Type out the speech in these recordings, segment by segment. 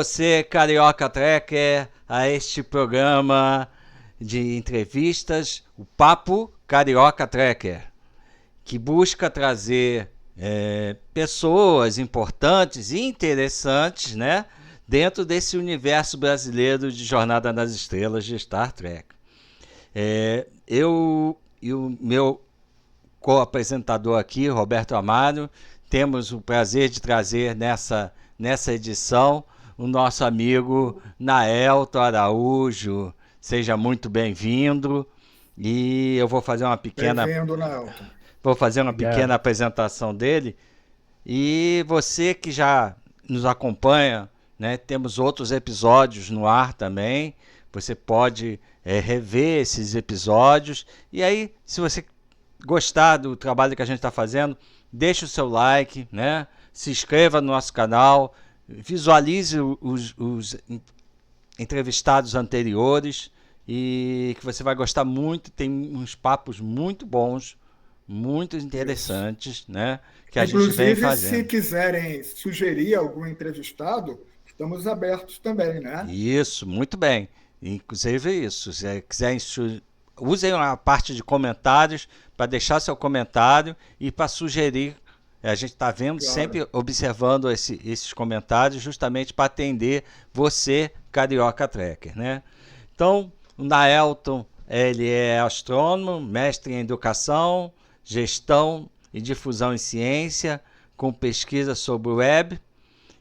você, Carioca Trekker, a este programa de entrevistas, o Papo Carioca Trekker, que busca trazer pessoas importantes e interessantes, né, dentro desse universo brasileiro de Jornada nas Estrelas de Star Trek. Eu e o meu co-apresentador aqui, Roberto Amaro, temos o prazer de trazer nessa edição o nosso amigo Naelton Araújo. Seja muito bem-vindo. E eu vou fazer uma pequena Bem-vindo, Nelton. Obrigado. apresentação dele. E você que já nos acompanha, né, temos outros episódios no ar também. Você pode rever esses episódios. E aí, se você gostar do trabalho que a gente está fazendo, deixe o seu like, né? Se inscreva no nosso canal, visualize os entrevistados anteriores e que você vai gostar muito. Tem uns papos muito bons, muito Isso. interessantes, né? Que a gente vem Inclusive, se fazendo. quiserem sugerir algum entrevistado, estamos abertos também, né? Isso, muito bem. Inclusive isso. Se quiserem, usem a parte de comentários para deixar seu comentário e para sugerir. A gente está vendo, Claro. sempre observando esses comentários, justamente para atender você, Carioca Trekker, né? Então, o Naelton, ele é astrônomo, mestre em educação, gestão e difusão em ciência, com pesquisa sobre web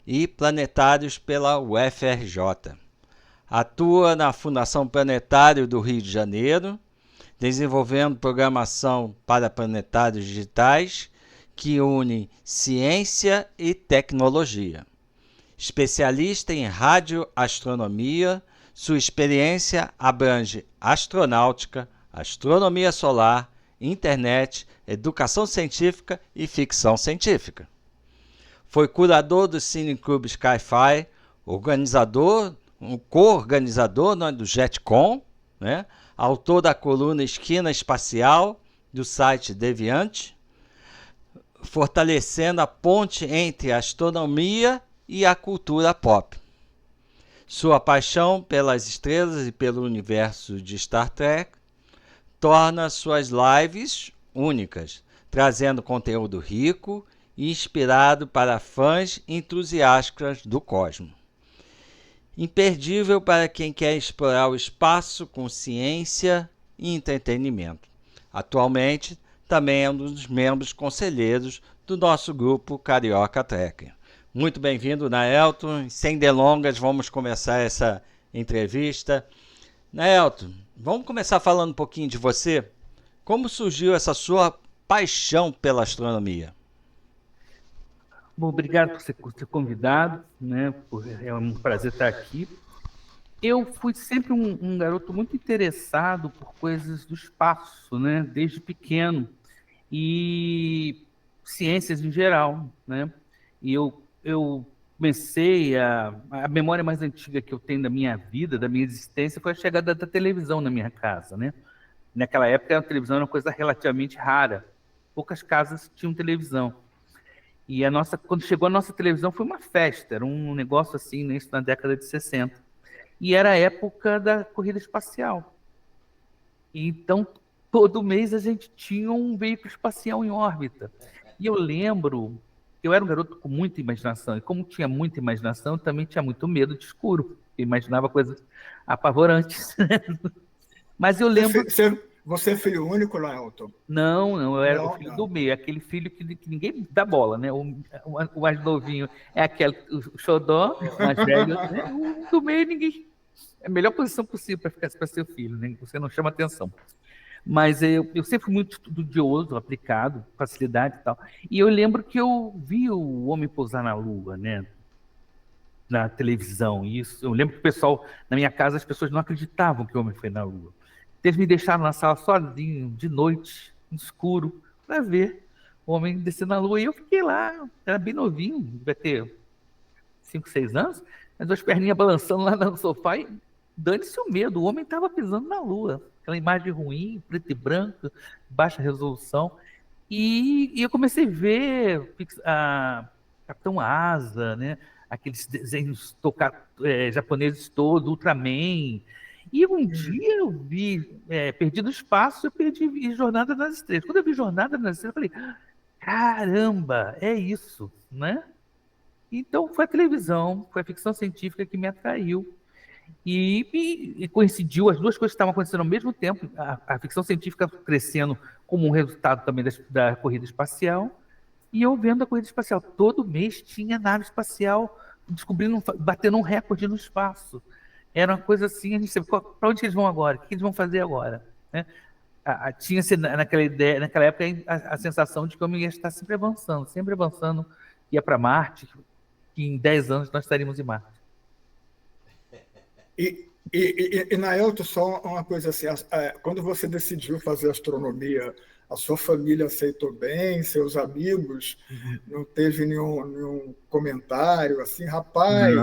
e planetários pela UFRJ. Atua na Fundação Planetário do Rio de Janeiro, desenvolvendo programação para planetários digitais que une ciência e tecnologia. Especialista em radioastronomia, sua experiência abrange astronáutica, astronomia solar, internet, educação científica e ficção científica. Foi curador do Cine Club Sci-Fi, co-organizador do JetCon, né? Autor da coluna Esquina Espacial, do site Deviante, fortalecendo a ponte entre a astronomia e a cultura pop. Sua paixão pelas estrelas e pelo universo de Star Trek torna suas lives únicas, trazendo conteúdo rico e inspirado para fãs entusiastas do cosmos. Imperdível para quem quer explorar o espaço com ciência e entretenimento. Atualmente, também é um dos membros conselheiros do nosso grupo Carioca Trekker. Muito bem-vindo, Naelton. Sem delongas, vamos começar essa entrevista. Naelton, vamos começar falando um pouquinho de você. Como surgiu essa sua paixão pela astronomia? Bom, obrigado por ser convidado, né? É um prazer estar aqui. Eu fui sempre um garoto muito interessado por coisas do espaço, né? Desde pequeno. E ciências em geral, né? E eu comecei a memória mais antiga que eu tenho da minha vida, da minha existência, foi a chegada da televisão na minha casa, né? Naquela época, a televisão era uma coisa relativamente rara. Poucas casas tinham televisão. E quando chegou a nossa televisão, foi uma festa, era um negócio assim, né, isso na década de 60. E era a época da corrida espacial. E então, todo mês a gente tinha um veículo espacial em órbita. E eu lembro, eu era um garoto com muita imaginação, e como tinha muita imaginação, eu também tinha muito medo de escuro. Eu imaginava coisas apavorantes. Mas eu lembro. Você é filho único, Nelton? Não, não, eu era o Não, filho do não. meio, aquele filho que ninguém dá bola, né? O mais novinho é aquele, o xodó, o mais velho, né? O do meio ninguém. É a melhor posição possível para ser filho, né? Você não chama atenção. Mas eu sempre fui muito estudioso, aplicado, facilidade e tal. E eu lembro que eu vi o homem pousar na Lua, né? Na televisão. E isso, eu lembro que o pessoal, na minha casa, as pessoas não acreditavam que o homem foi na Lua. Eles me deixaram na sala sozinho, de noite, no escuro, para ver o homem descer na Lua. E eu fiquei lá, era bem novinho, devia ter 5, 6 anos, as duas perninhas balançando lá no sofá e dane-se o medo, o homem estava pisando na Lua. Aquela imagem ruim, preto e branco, baixa resolução. E eu comecei a ver a Capitão Asa, né? aqueles desenhos japoneses todos, Ultraman. E um dia eu vi Perdido no Espaço, vi Jornada nas Estrelas. Quando eu vi Jornada nas Estrelas, eu falei, caramba, é isso, né? Então foi a televisão, foi a ficção científica que me atraiu. E coincidiu, as duas coisas estavam acontecendo ao mesmo tempo, a ficção científica crescendo como um resultado também da corrida espacial, e eu vendo a corrida espacial. Todo mês tinha nave espacial batendo um recorde no espaço. Era uma coisa assim, a gente sabe, para onde eles vão agora? O que eles vão fazer agora? Né? Tinha-se naquela época a sensação de que o homem ia estar sempre avançando, ia para Marte, que em 10 anos nós estaríamos em Marte. E Naelto, só uma coisa assim, quando você decidiu fazer astronomia, a sua família aceitou bem, seus amigos, não teve nenhum comentário assim, rapaz...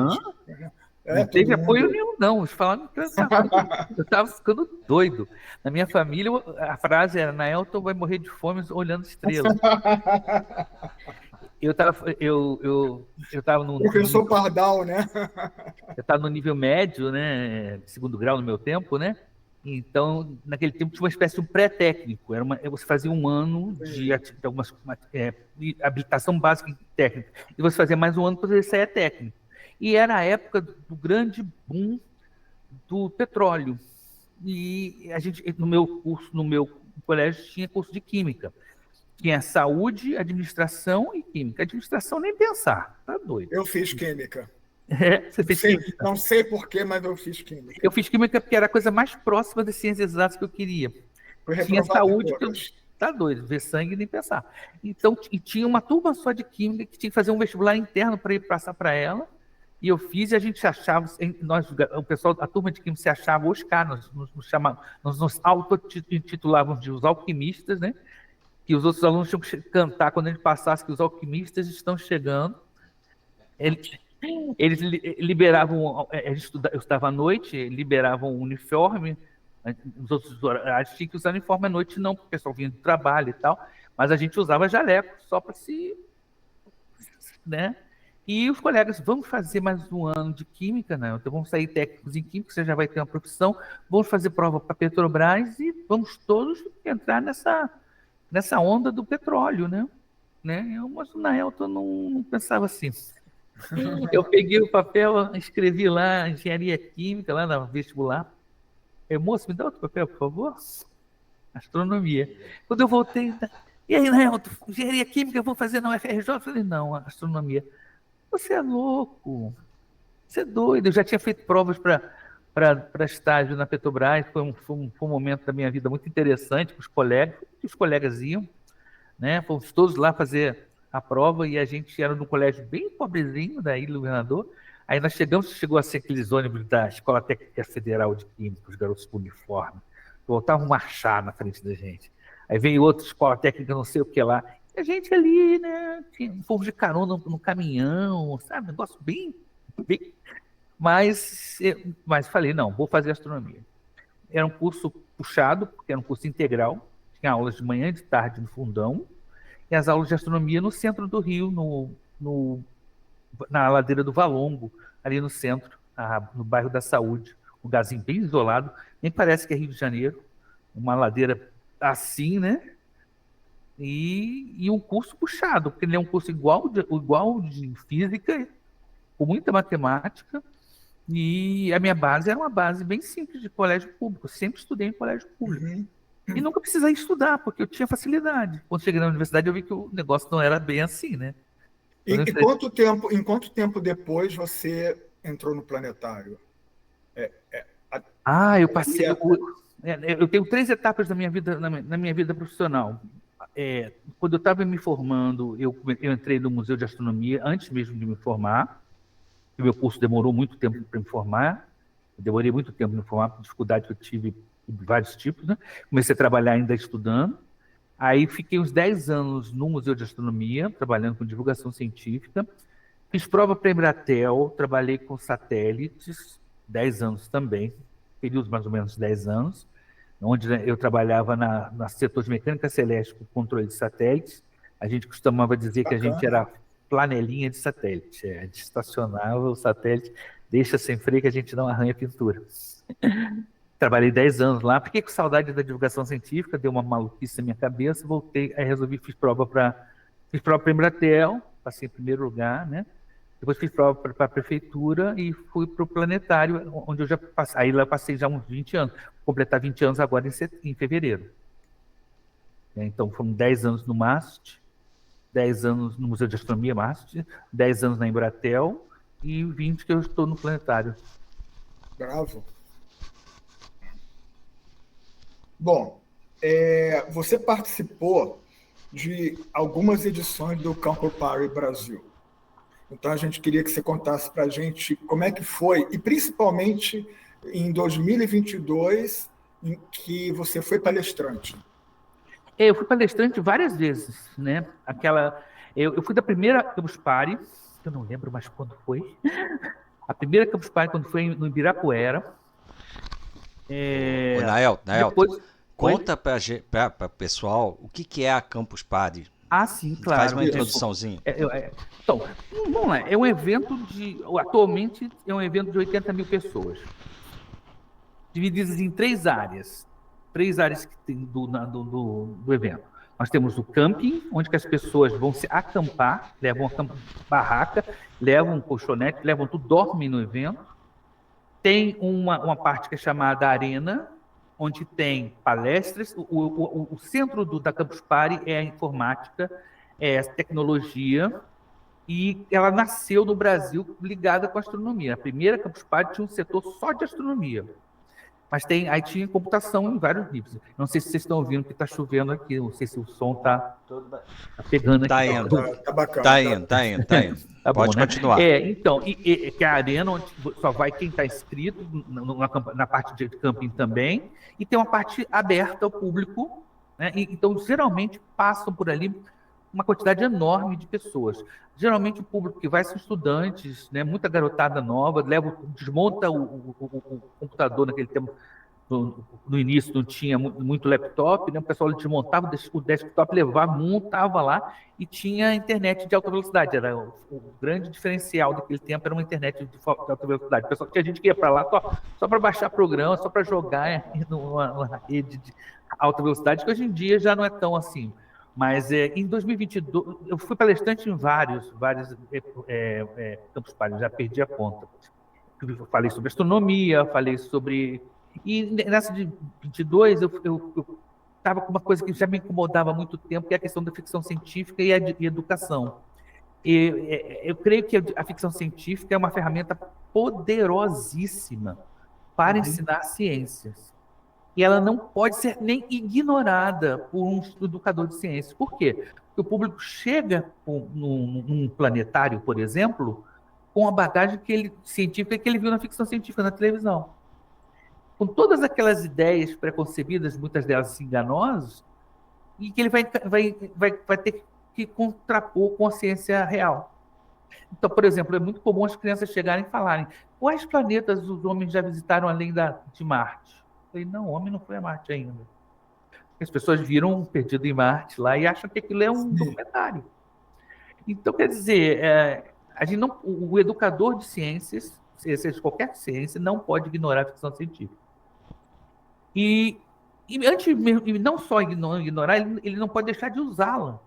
Não teve apoio nenhum, não. Eles falaram que eu estava ficando doido. Na minha família, a frase era: Naelton vai morrer de fome olhando estrelas. Eu estava no professor Pardal, né? Eu estava no nível médio, né? Segundo grau no meu tempo, né? Então, naquele tempo tinha uma espécie de um pré-técnico. Você fazia um ano de habilitação básica e técnica, e você fazia mais um ano para você sair técnico. E era a época do grande boom do petróleo. E a gente, no meu colégio, tinha curso de química. Tinha saúde, administração e química. Administração nem pensar, tá doido. Eu fiz química. Você fez química? Não sei porquê, mas eu fiz química. Eu fiz química porque era a coisa mais próxima das ciências exatas que eu queria. Tinha saúde, tá doido, ver sangue nem pensar. Então, e tinha uma turma só de química que tinha que fazer um vestibular interno para ir passar para ela. E eu fiz, e a gente achava, o pessoal, a turma de química se achava os caras, nós nos auto-intitulávamos de os alquimistas, né? Que os outros alunos tinham que cantar quando a gente passasse que os alquimistas estão chegando. Eles liberavam, eu estava à noite, liberavam o uniforme, os outros horários tinham que usar uniforme à noite, não, porque o pessoal vinha do trabalho e tal, mas a gente usava jaleco só para se... né? E os colegas, vamos fazer mais um ano de química, né? Então vamos sair técnicos em química, você já vai ter uma profissão, vamos fazer prova para Petrobras e vamos todos entrar nessa onda do petróleo, né? Mas na Elton não pensava assim. Eu peguei o papel, escrevi lá, engenharia química, lá na vestibular. Moço, me dá outro papel, por favor? Astronomia. Quando eu voltei, e aí, Elton, engenharia química, eu vou fazer na UFRJ? Eu falei, não, astronomia. Você é louco, você é doido. Eu já tinha feito provas para estágio na Petrobras, foi um momento da minha vida muito interessante com os colegas iam, né? Fomos todos lá fazer a prova e a gente era num colégio bem pobrezinho da Ilha do Governador. Aí nós chegou a ser aqueles ônibus da Escola Técnica Federal de Química, os garotos com uniforme, voltavam a marchar na frente da gente. Aí veio outra escola técnica, não sei o que lá. A gente ali, né, fomos de carona no caminhão, sabe, negócio bem... Mas falei, não, vou fazer astronomia. Era um curso puxado, porque era um curso integral, tinha aulas de manhã e de tarde no fundão, e as aulas de astronomia no centro do Rio, na ladeira do Valongo, ali no centro, no bairro da Saúde, um lugarzinho bem isolado, nem parece que é Rio de Janeiro, uma ladeira assim, né? E um curso puxado, porque ele é um curso igual de física, com muita matemática, e a minha base era uma base bem simples de colégio público. Eu sempre estudei em colégio público. Uhum. E nunca precisei estudar, porque eu tinha facilidade. Quando cheguei na universidade, eu vi que o negócio não era bem assim, né? Em quanto tempo depois você entrou no planetário? Eu passei... Eu tenho 3 etapas da minha vida, na minha vida profissional. Quando eu estava me formando, eu entrei no Museu de Astronomia antes mesmo de me formar. O meu curso demorou muito tempo para me formar. Eu demorei muito tempo para me formar, por dificuldade que eu tive de vários tipos, né? Comecei a trabalhar ainda estudando. Aí fiquei uns 10 anos no Museu de Astronomia, trabalhando com divulgação científica. Fiz prova para a Embratel, trabalhei com satélites, 10 anos também, períodos mais ou menos 10 anos, onde eu trabalhava na setor de mecânica celeste com controle de satélites. A gente costumava dizer que a gente era planelinha de satélite. A gente estacionava o satélite, deixa sem freio que a gente não arranha a pintura. Trabalhei 10 anos lá, fiquei com saudade da divulgação científica, deu uma maluquice na minha cabeça, voltei, aí fiz prova para Embratel, passei em primeiro lugar, né? Depois fiz prova para a prefeitura e fui para o planetário, onde eu já passei, aí lá eu passei já uns 20 anos, vou completar 20 anos agora em fevereiro. Então foram 10 anos no MAST, 10 anos no Museu de Astronomia MAST, 10 anos na Embratel e 20 que eu estou no planetário. Bravo. Bom, você participou de algumas edições do Campo Party Brasil. Então, a gente queria que você contasse para a gente como é que foi, e principalmente em 2022, em que você foi palestrante. Eu fui palestrante várias vezes, né? Eu fui da primeira Campus Party, que eu não lembro mais quando foi. A primeira Campus Party, quando foi no Ibirapuera. Naelton, Depois... conta para o pessoal o que é a Campus Party. Sim, claro. Faz uma introduçãozinha. Então, vamos lá. É um evento atualmente é um evento de 80 mil pessoas, divididas em 3 áreas. 3 áreas que tem do evento. Nós temos o camping, onde que as pessoas vão se acampar, levam a barraca, levam um colchonete, levam tudo, dormem no evento. Tem uma parte que é chamada arena, onde tem palestras. O centro da Campus Party é a informática, é a tecnologia, e ela nasceu no Brasil ligada com a astronomia. A primeira Campus Party tinha um setor só de astronomia, mas aí tinha computação em vários níveis. Não sei se vocês estão ouvindo que está chovendo aqui, não sei se o som está pegando aqui. Está indo. Tá bacana. Está indo. Tá Pode bom, né? continuar. Então, que é a arena onde só vai quem está inscrito, na parte de camping também, e tem uma parte aberta ao público, né? Então, geralmente, passam por ali uma quantidade enorme de pessoas. Geralmente, o público que vai são estudantes, né? Muita garotada nova, desmonta o computador naquele tempo. No início não tinha muito laptop, né? O pessoal desmontava o desktop, levava, montava lá e tinha internet de alta velocidade. Era o grande diferencial daquele tempo, era uma internet de alta velocidade. O pessoal, tinha gente que ia para lá só para baixar programa, só para jogar numa rede de alta velocidade, que hoje em dia já não é tão assim. Mas em 2022, eu fui palestrante em vários Campus Party, já perdi a conta. Eu falei sobre astronomia, falei sobre... E nessa de 22, eu estava com uma coisa que já me incomodava há muito tempo, que é a questão da ficção científica e educação. Eu creio que a ficção científica é uma ferramenta poderosíssima para ensinar ciências. E ela não pode ser nem ignorada por um educador de ciências. Por quê? Porque o público chega num planetário, por exemplo, com a bagagem científica que ele viu na ficção científica, na televisão. Com todas aquelas ideias preconcebidas, muitas delas enganosas, e que ele vai ter que contrapor com a ciência real. Então, por exemplo, é muito comum as crianças chegarem e falarem: quais planetas os homens já visitaram além de Marte? Eu falei: não, o homem não foi a Marte ainda. As pessoas viram um Perdido em Marte lá e acham que aquilo é um documentário. Então, quer dizer, o educador de ciências, seja de qualquer ciência, não pode ignorar a ficção científica. E não só ignorar, ele não pode deixar de usá-la.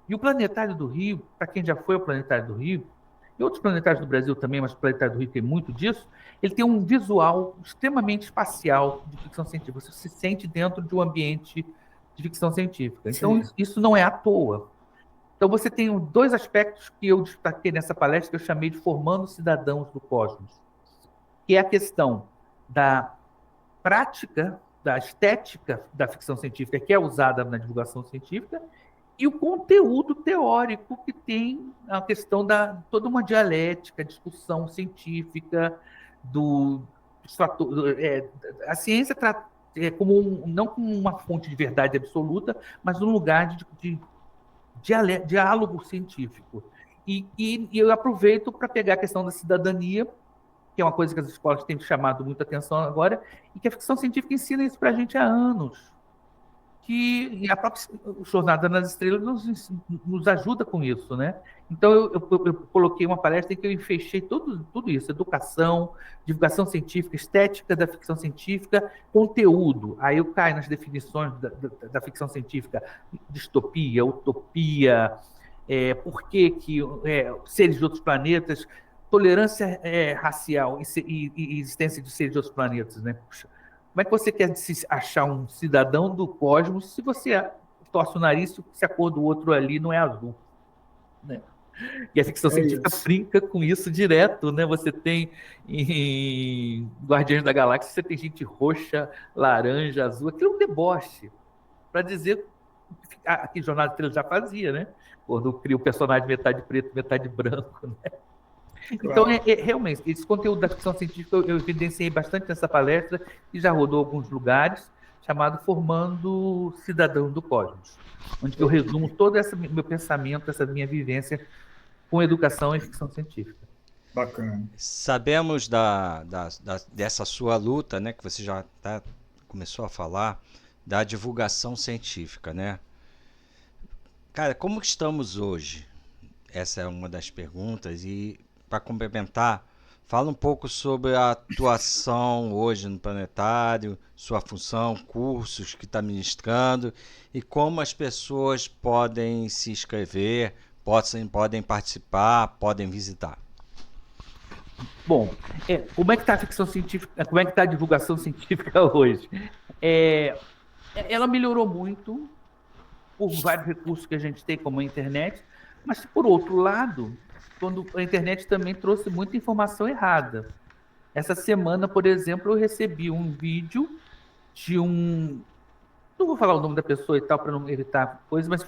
E o Planetário do Rio, para quem já foi ao Planetário do Rio, e outros planetários do Brasil também, mas o Planetário do Rio tem muito disso, ele tem um visual extremamente espacial de ficção científica. Você se sente dentro de um ambiente de ficção científica. Então, isso não é à toa. Então, você tem 2 aspectos que eu destaquei nessa palestra, que eu chamei de Formando Cidadãos do Cosmos, que é a questão da prática, da estética da ficção científica, que é usada na divulgação científica, e o conteúdo teórico, que tem a questão da toda uma dialética, discussão científica, a ciência não como uma fonte de verdade absoluta, mas um lugar de diálogo científico. E eu aproveito para pegar a questão da cidadania, que é uma coisa que as escolas têm chamado muita atenção agora, e que a ficção científica ensina isso para a gente há anos. que a própria Jornada nas Estrelas nos ajuda com isso, né? Então, eu coloquei uma palestra em que eu fechei tudo isso: educação, divulgação científica, estética da ficção científica, conteúdo. Aí eu caio nas definições da ficção científica: distopia, utopia, por que seres de outros planetas, tolerância racial e existência de seres de outros planetas, né? Puxa, como é que você quer se achar um cidadão do cosmos se você torce o nariz se a cor do outro ali não é azul, né? E a ficção científica brinca com isso direto, né? Você tem em Guardiões da Galáxia, você tem gente roxa, laranja, azul. Aquilo é um deboche. Para dizer que Jornada Estrelas já fazia, né? Quando cria o personagem metade preto, metade branco, né? Então, realmente, esse conteúdo da ficção científica eu evidenciei bastante nessa palestra e já rodou alguns lugares, chamado Formando Cidadão do Cosmos, onde eu resumo todo esse meu pensamento, essa minha vivência com educação e ficção científica. Bacana. Sabemos dessa sua luta, né, que você já começou a falar, da divulgação científica, né? Cara, como estamos hoje? Essa é uma das perguntas. E, para complementar, fala um pouco sobre a atuação hoje no Planetário, sua função, cursos que está ministrando e como as pessoas podem se inscrever, podem participar, podem visitar. Bom, como é que está a ficção científica, como é que está a divulgação científica hoje? Ela melhorou muito por vários recursos que a gente tem, como a internet, mas, por outro lado, quando a internet também trouxe muita informação errada. Essa semana, por exemplo, eu recebi um vídeo de um... Não vou falar o nome da pessoa e tal, para não evitar coisas, mas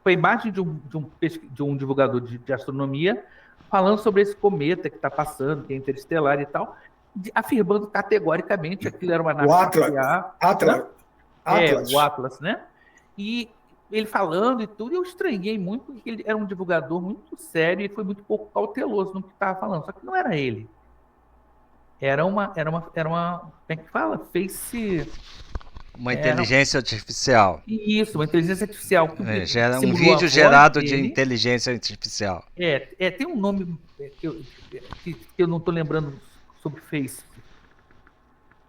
foi a imagem de um divulgador de astronomia falando sobre esse cometa que está passando, que é interestelar e tal, afirmando categoricamente que aquilo era uma nave espacial. Atlas. O Atlas, né? E ele falando e tudo, eu estranhei muito, porque ele era um divulgador muito sério e foi muito pouco cauteloso no que estava falando. Só que não era ele. Era uma como é que fala? Uma inteligência artificial. Isso, uma inteligência artificial. Gera um vídeo gerado de inteligência artificial. Tem um nome que eu não estou lembrando sobre Face.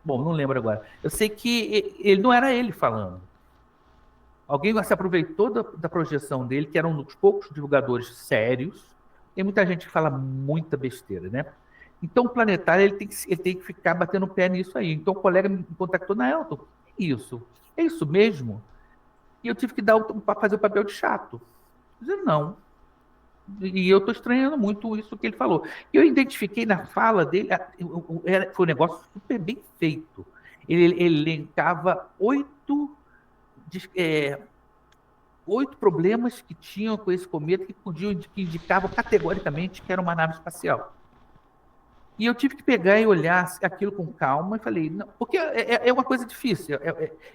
Bom, não lembro agora. Eu sei que ele não era ele falando. Alguém se aproveitou da projeção dele, que era um dos poucos divulgadores sérios. Tem muita gente que fala muita besteira, né? Então, o Planetário ele tem que ficar batendo o pé nisso aí. Então, o colega me contactou na Elton. É isso mesmo? E eu tive que fazer o papel de chato. Dizer não. E eu estou estranhando muito isso que ele falou. E eu identifiquei na fala dele, foi um negócio super bem feito. Ele elencava 8 problemas que tinham com esse cometa que indicavam categoricamente que era uma nave espacial. E eu tive que pegar e olhar aquilo com calma e falei, não, porque é uma coisa difícil.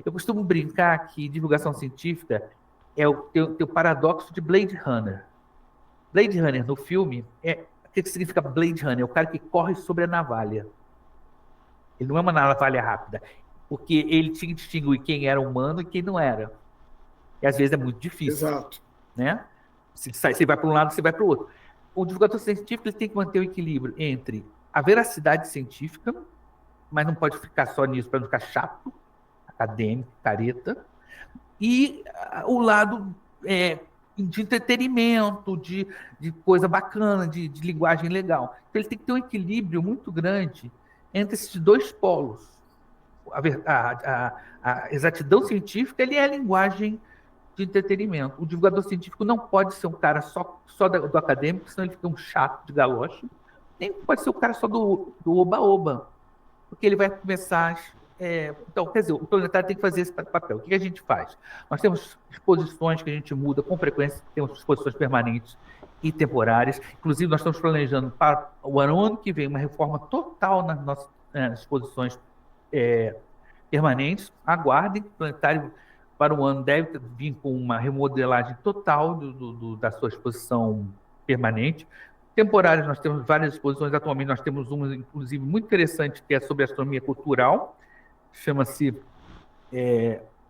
Eu costumo brincar que divulgação científica é o teu paradoxo de Blade Runner. Blade Runner, no filme, o que significa Blade Runner? É o cara que corre sobre a navalha. Ele não é uma navalha rápida, porque ele tinha que distinguir quem era humano e quem não era. E às vezes é muito difícil. Exato. Né? Você vai para um lado, você vai para o outro. O divulgador científico ele tem que manter o equilíbrio entre a veracidade científica, mas não pode ficar só nisso para não ficar chato, acadêmico, careta, e o lado de entretenimento, de coisa bacana, de linguagem legal. Então, ele tem que ter um equilíbrio muito grande entre esses dois polos. A exatidão científica ele é a linguagem de entretenimento. O divulgador científico não pode ser um cara só do acadêmico, senão ele fica um chato de galoche. Nem pode ser o cara só do oba-oba, porque ele vai começar... Então, quer dizer, o Planetário tem que fazer esse papel. O que a gente faz? Nós temos exposições que a gente muda com frequência, temos exposições permanentes e temporárias. Inclusive, nós estamos planejando para o ano que vem uma reforma total nas nossas exposições permanentes. Aguardem, o Planetário para o ano deve vir com uma remodelagem total da sua exposição permanente. Temporárias, nós temos várias exposições. Atualmente, nós temos uma, inclusive, muito interessante, que é sobre astronomia cultural. Chama-se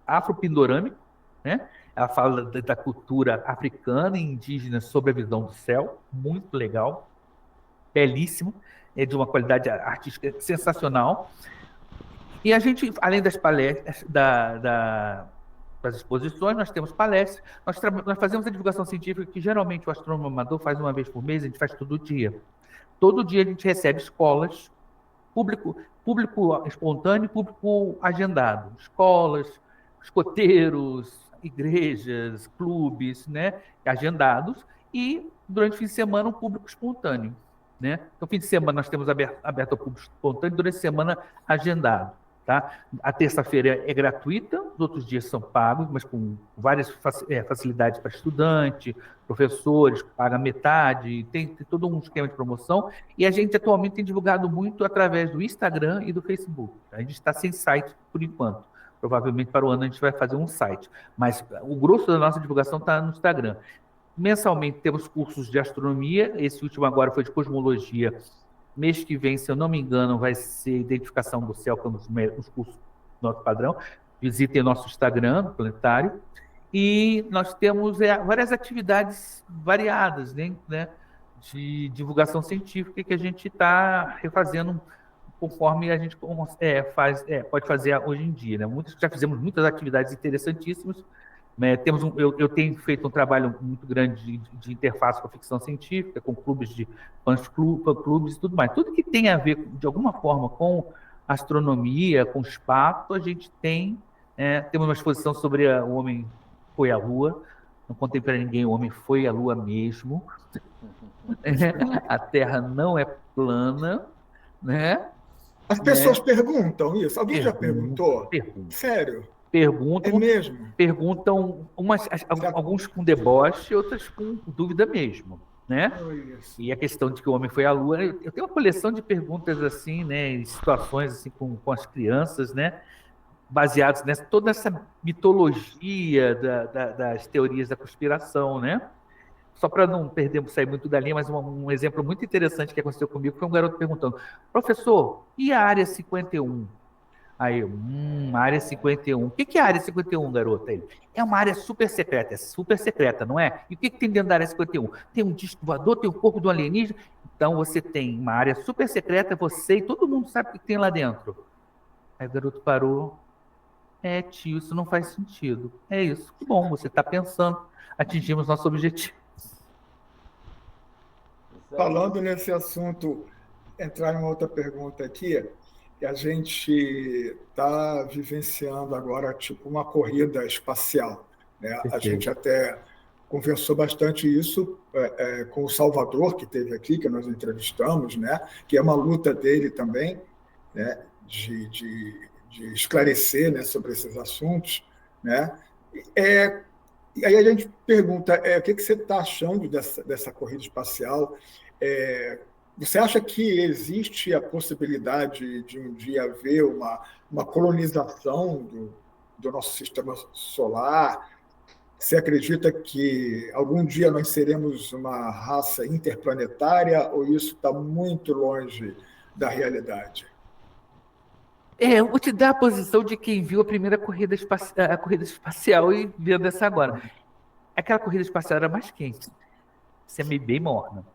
Afropindorâmico. né? Ela fala da cultura africana e indígena sobre a visão do céu, muito legal, belíssimo, é de uma qualidade artística sensacional. E a gente, além das palestras, das exposições, nós temos palestras, nós fazemos a divulgação científica que geralmente o astrônomo amador faz uma vez por mês, a gente faz todo dia. Todo dia a gente recebe escolas, público espontâneo e público agendado. Escolas, escoteiros, igrejas, clubes, né, agendados, e durante o fim de semana um público espontâneo. Né? Então, fim de semana nós temos aberto ao público espontâneo, durante a semana agendado. Tá? A terça-feira é gratuita, os outros dias são pagos, mas com várias facilidades para estudante, professores, paga metade, tem todo um esquema de promoção, e a gente atualmente tem divulgado muito através do Instagram e do Facebook. A gente está sem site por enquanto. Provavelmente para o ano a gente vai fazer um site, mas o grosso da nossa divulgação está no Instagram. Mensalmente temos cursos de astronomia, esse último agora foi de cosmologia. Mês que vem, se eu não me engano, vai ser identificação do céu, que é um dos cursos do nosso padrão. Visitem nosso Instagram, Planetário. E nós temos várias atividades variadas, né, de divulgação científica que a gente está refazendo conforme a gente pode fazer hoje em dia. Né? Já fizemos muitas atividades interessantíssimas. Eu tenho feito um trabalho muito grande de interface com a ficção científica, com clubes de fã-clubes e tudo mais. Tudo que tem a ver, de alguma forma, com astronomia, com espaço, a gente temos uma exposição sobre o homem foi à Lua. Não contei para ninguém, o homem foi à Lua mesmo. A Terra não é plana, né? As pessoas perguntam isso. Alguém já perguntou? Pergunta. Sério? Perguntam, é mesmo? Perguntam alguns com deboche, outras com dúvida mesmo, né? E a questão de que o homem foi à Lua, eu tenho uma coleção de perguntas assim, né, em situações assim com as crianças, né, baseados nessa toda essa mitologia das teorias da conspiração, né? Só para não sair muito da linha, mas um exemplo muito interessante que aconteceu comigo foi um garoto perguntando: professor, e a área 51? Aí eu, área 51. O que é a área 51, garota? Ele, é uma área super secreta, não é? E o que tem dentro da área 51? Tem um disco voador, tem o corpo do alienígena. Então você tem uma área super secreta, você e todo mundo sabe o que tem lá dentro. Aí o garoto parou. Tio, isso não faz sentido. É isso. Que bom, você está pensando. Atingimos nosso objetivo. Falando nesse assunto, entrar em uma outra pergunta aqui, que a gente está vivenciando agora tipo uma corrida espacial, né? A gente até conversou bastante isso com o Salvador, que esteve aqui, que nós entrevistamos, né? Que é uma luta dele também, né? De esclarecer, né, sobre esses assuntos, né? E aí a gente pergunta, o que você está achando dessa corrida espacial? Você acha que existe a possibilidade de um dia haver uma colonização do nosso sistema solar? Você acredita que algum dia nós seremos uma raça interplanetária ou isso está muito longe da realidade? Eu vou te dar a posição de quem viu a primeira corrida espacial e vendo essa agora. Aquela corrida espacial era mais quente. Isso é meio bem morna,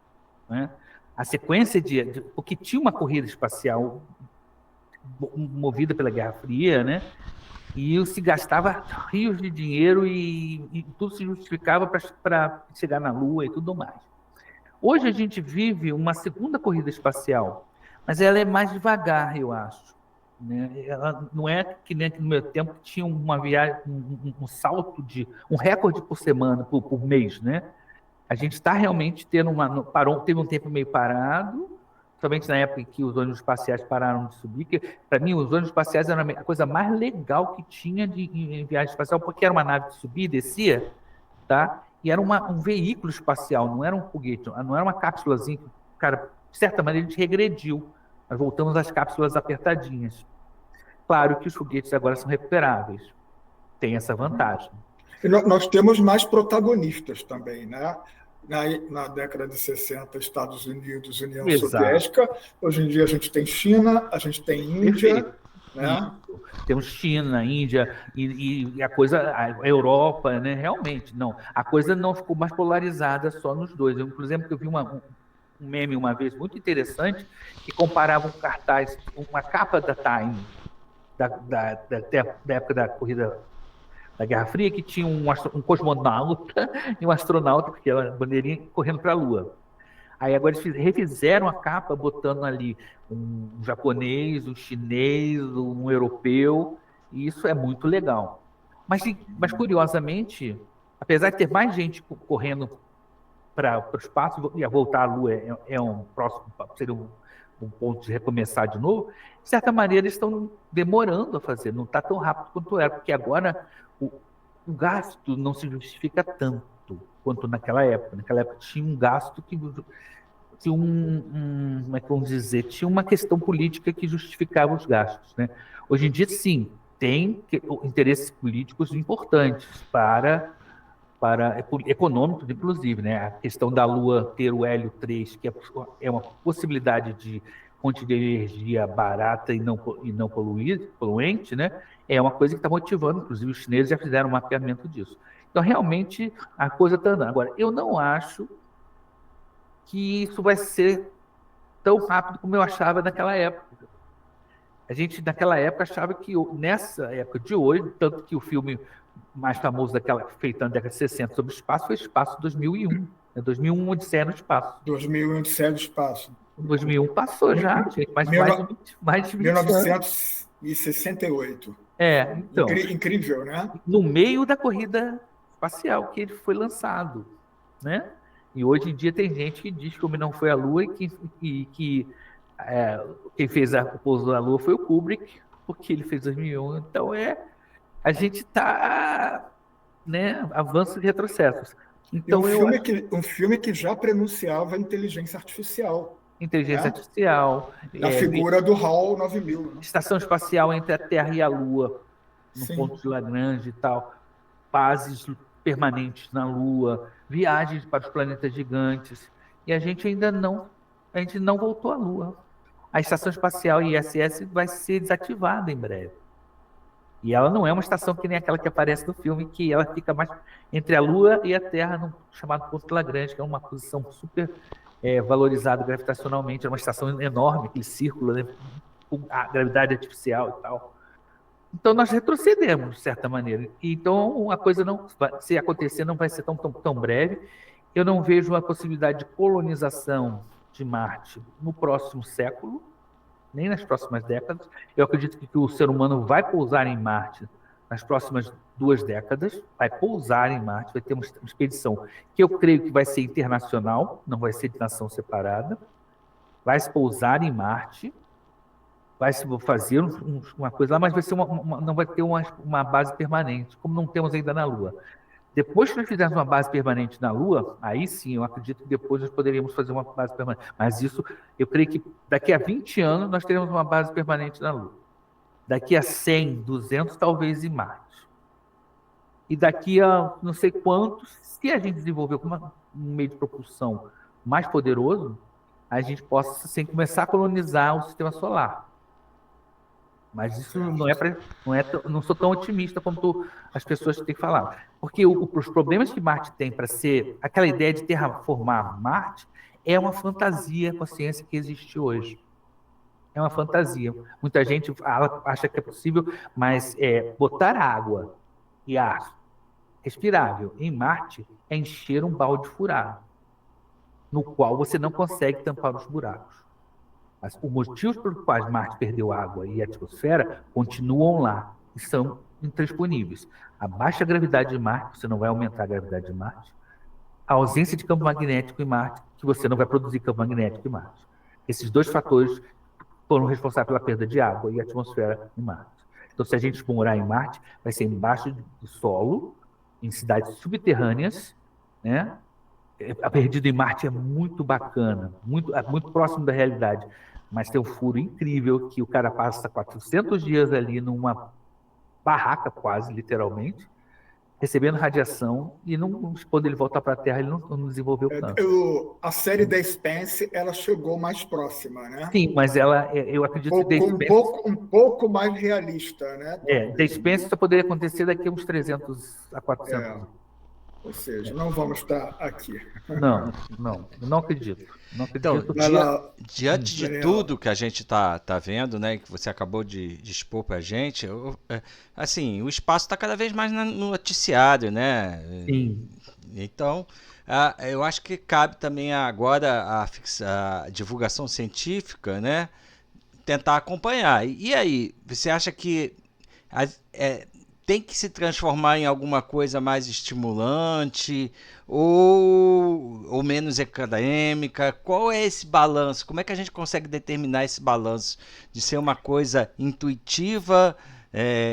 né? A sequência porque tinha uma corrida espacial movida pela Guerra Fria, né? E se gastava rios de dinheiro e tudo se justificava para chegar na Lua e tudo mais. Hoje a gente vive uma segunda corrida espacial, mas ela é mais devagar, eu acho. Né? Ela não é que nem no meu tempo tinha uma viagem, um salto um recorde por semana, por mês, né? A gente está realmente teve um tempo meio parado, somente na época em que os ônibus espaciais pararam de subir, que para mim os ônibus espaciais eram a coisa mais legal que tinha em viagem espacial, porque era uma nave que subia e descia, tá? E era um veículo espacial, não era um foguete, não era uma cápsulazinha que, cara, de certa maneira a gente regrediu. Nós voltamos às cápsulas apertadinhas. Claro que os foguetes agora são recuperáveis. Tem essa vantagem. E nós temos mais protagonistas também, né? Na década de 60, Estados Unidos, União Soviética. Hoje em dia a gente tem China, a gente tem Índia. né? Temos China, Índia e a coisa, a Europa, né? Realmente, não. A coisa não ficou mais polarizada só nos dois. Eu, por exemplo, eu vi um meme uma vez muito interessante que comparava um cartaz, uma capa da Time da época da corrida da Guerra Fria, que tinha um cosmonauta e um astronauta, porque era uma bandeirinha, correndo para a Lua. Aí agora eles refizeram a capa, botando ali um japonês, um chinês, um europeu, e isso é muito legal. Mas curiosamente, apesar de ter mais gente correndo para o espaço, e a voltar à Lua é um próximo, seria um ponto de recomeçar de novo, de certa maneira eles estão demorando a fazer, não está tão rápido quanto era, porque agora o gasto não se justifica tanto quanto naquela época. Naquela época tinha um gasto que como é que vamos dizer, tinha uma questão política que justificava os gastos, né? Hoje em dia, sim, tem interesses políticos importantes para econômicos, inclusive, né? A questão da Lua ter o hélio 3, que é uma possibilidade de fonte de energia barata e não poluente, né? É uma coisa que está motivando, inclusive os chineses já fizeram um mapeamento disso. Então, realmente, a coisa está andando. Agora, eu não acho que isso vai ser tão rápido como eu achava naquela época. A gente, naquela época, achava que, nessa época de hoje, tanto que o filme mais famoso feito na década de 60 sobre o espaço foi Espaço 2001. 2001, Odisseia no Espaço. 2001, Odisseia no Espaço. 2001 passou já, gente, mais de 20 anos. 1968. Então. Incrível, né? No meio da corrida espacial que ele foi lançado, né? E hoje em dia tem gente que diz que o homem não foi à Lua e que quem fez o pouso da Lua foi o Kubrick, porque ele fez 2001. Então a gente está, né, avanços e retrocessos. Então, um filme que já prenunciava inteligência artificial. Inteligência artificial. A figura do HAL 9000. Né? Estação espacial entre a Terra e a Lua, no ponto de Lagrange e tal. Bases permanentes na Lua, viagens para os planetas gigantes. E a gente ainda não voltou à Lua. A Estação Espacial ISS vai ser desativada em breve. E ela não é uma estação que nem aquela que aparece no filme, que ela fica mais entre a Lua e a Terra, no chamado ponto de Lagrange, que é uma posição super valorizada gravitacionalmente. É uma estação enorme, aquele círculo, né, com a gravidade artificial e tal. Então, nós retrocedemos, de certa maneira. Então, a coisa, se acontecer, não vai ser tão breve. Eu não vejo a possibilidade de colonização de Marte no próximo século, nem nas próximas décadas. Eu acredito que o ser humano vai pousar em Marte nas próximas 2 décadas, vai pousar em Marte, vai ter uma expedição que eu creio que vai ser internacional, não vai ser de nação separada, vai se pousar em Marte, vai se fazer uma coisa lá, mas vai ser não vai ter uma base permanente, como não temos ainda na Lua. Depois que nós fizermos uma base permanente na Lua, aí sim, eu acredito que depois nós poderíamos fazer uma base permanente. Mas isso, eu creio que daqui a 20 anos nós teremos uma base permanente na Lua. Daqui a 100, 200, talvez em Marte. E daqui a não sei quantos, se a gente desenvolver um meio de propulsão mais poderoso, a gente possa assim, começar a colonizar o sistema solar. Mas isso não sou tão otimista quanto as pessoas têm falado. Porque os problemas que Marte tem para ser aquela ideia de terraformar Marte é uma fantasia com a ciência que existe hoje. É uma fantasia. Muita gente acha que é possível, mas botar água e ar respirável em Marte é encher um balde furado, no qual você não consegue tampar os buracos. Mas os motivos pelos quais Marte perdeu água e a atmosfera continuam lá e são intransponíveis. A baixa gravidade de Marte, você não vai aumentar a gravidade de Marte. A ausência de campo magnético em Marte, que você não vai produzir campo magnético em Marte. Esses 2 fatores foram responsáveis pela perda de água e atmosfera em Marte. Então, se a gente morar em Marte, vai ser embaixo do solo, em cidades subterrâneas, né? A Perdido em Marte é muito bacana, muito próximo da realidade, mas tem um furo incrível que o cara passa 400 dias ali numa barraca, quase, literalmente, recebendo radiação, e quando ele voltar para a Terra, ele não desenvolveu câncer. A série The Expanse, ela chegou mais próxima, né? Sim, mas eu acredito que um pouco mais realista, né? The Expanse só poderia acontecer daqui a uns 300 a 400 anos. Ou seja, não vamos estar aqui. Não acredito. Então, diante de tudo que a gente está vendo, né, que você acabou de expor para a gente, assim, o espaço está cada vez mais no noticiário, né? Sim. Então, eu acho que cabe também agora a divulgação científica, né, tentar acompanhar. E aí, você acha que tem que se transformar em alguma coisa mais estimulante ou menos acadêmica? Qual é esse balanço? Como é que a gente consegue determinar esse balanço de ser uma coisa intuitiva,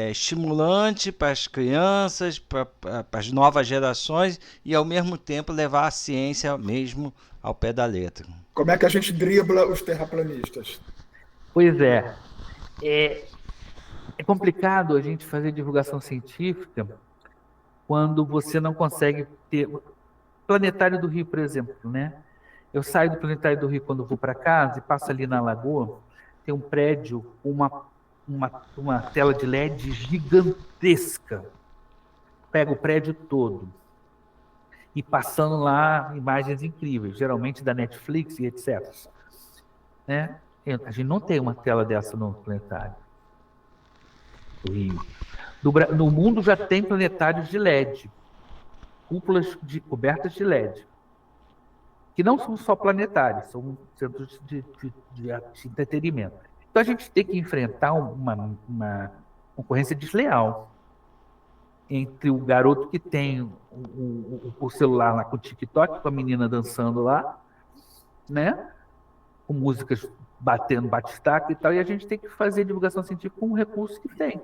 estimulante para as crianças, para as novas gerações e, ao mesmo tempo, levar a ciência mesmo ao pé da letra? Como é que a gente dribla os terraplanistas? Pois é. É complicado a gente fazer divulgação científica quando você não consegue ter... Planetário do Rio, por exemplo, né? Eu saio do Planetário do Rio quando vou para casa e passo ali na Lagoa, tem um prédio com uma tela de LED gigantesca. Pega o prédio todo. E passando lá imagens incríveis, geralmente da Netflix e etc. Né? A gente não tem uma tela dessa no Planetário do Rio. No mundo já tem planetários de LED, cúpulas cobertas de LED, que não são só planetários, são centros de entretenimento. Então a gente tem que enfrentar uma concorrência desleal entre o garoto que tem o celular lá com o TikTok, com a menina dançando lá, né? Com músicas batendo batistaca e tal, e a gente tem que fazer divulgação científica com o recurso que tem.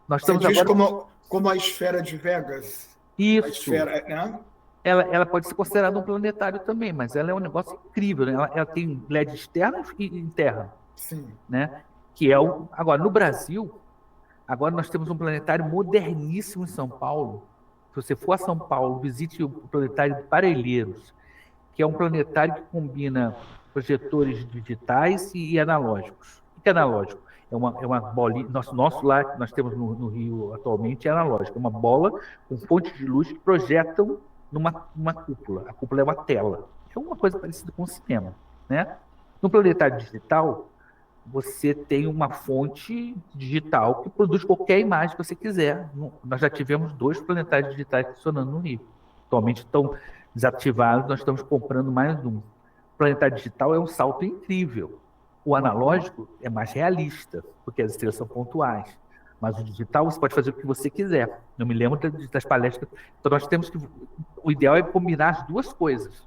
Nós estamos Você diz agora... como a esfera de Vegas? Isso. A esfera, né? Ela pode ser considerada um planetário também, mas ela é um negócio incrível, né? Ela tem LED externos e interno. Sim. Né? Que é agora, no Brasil, agora nós temos um planetário moderníssimo em São Paulo. Se você for a São Paulo, visite o planetário de Parelheiros, que é um planetário que combina projetores digitais e analógicos. O que é analógico? É uma bolinha. Nosso lá, que nós temos no Rio atualmente, é analógico. É uma bola com fontes de luz que projetam numa cúpula. A cúpula é uma tela. É uma coisa parecida com o cinema. Né? No planetário digital, você tem uma fonte digital que produz qualquer imagem que você quiser. Nós já tivemos 2 planetários digitais funcionando no Rio. Atualmente estão desativados, nós estamos comprando mais um. O planetário digital é um salto incrível. O analógico é mais realista, porque as estrelas são pontuais. Mas o digital você pode fazer o que você quiser. Eu me lembro das palestras. Então nós temos que... O ideal é combinar as duas coisas.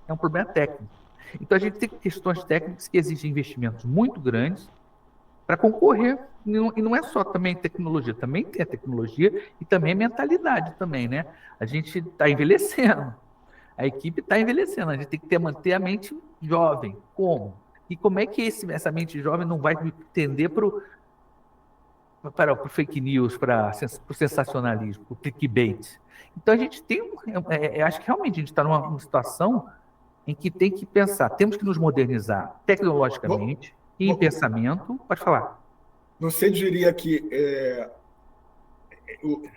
É um problema técnico. Então a gente tem questões técnicas que exigem investimentos muito grandes para concorrer. E não é só também tecnologia, também tem a tecnologia e também a mentalidade também, né? A gente está envelhecendo. A equipe está envelhecendo. A gente tem que manter a mente jovem. Como? E como é que essa mente jovem não vai tender para o fake news, para o sensacionalismo, para o clickbait? Então a gente tem... acho que realmente a gente está numa situação em que tem que pensar, temos que nos modernizar tecnologicamente e em pensamento. Pode falar. Você diria que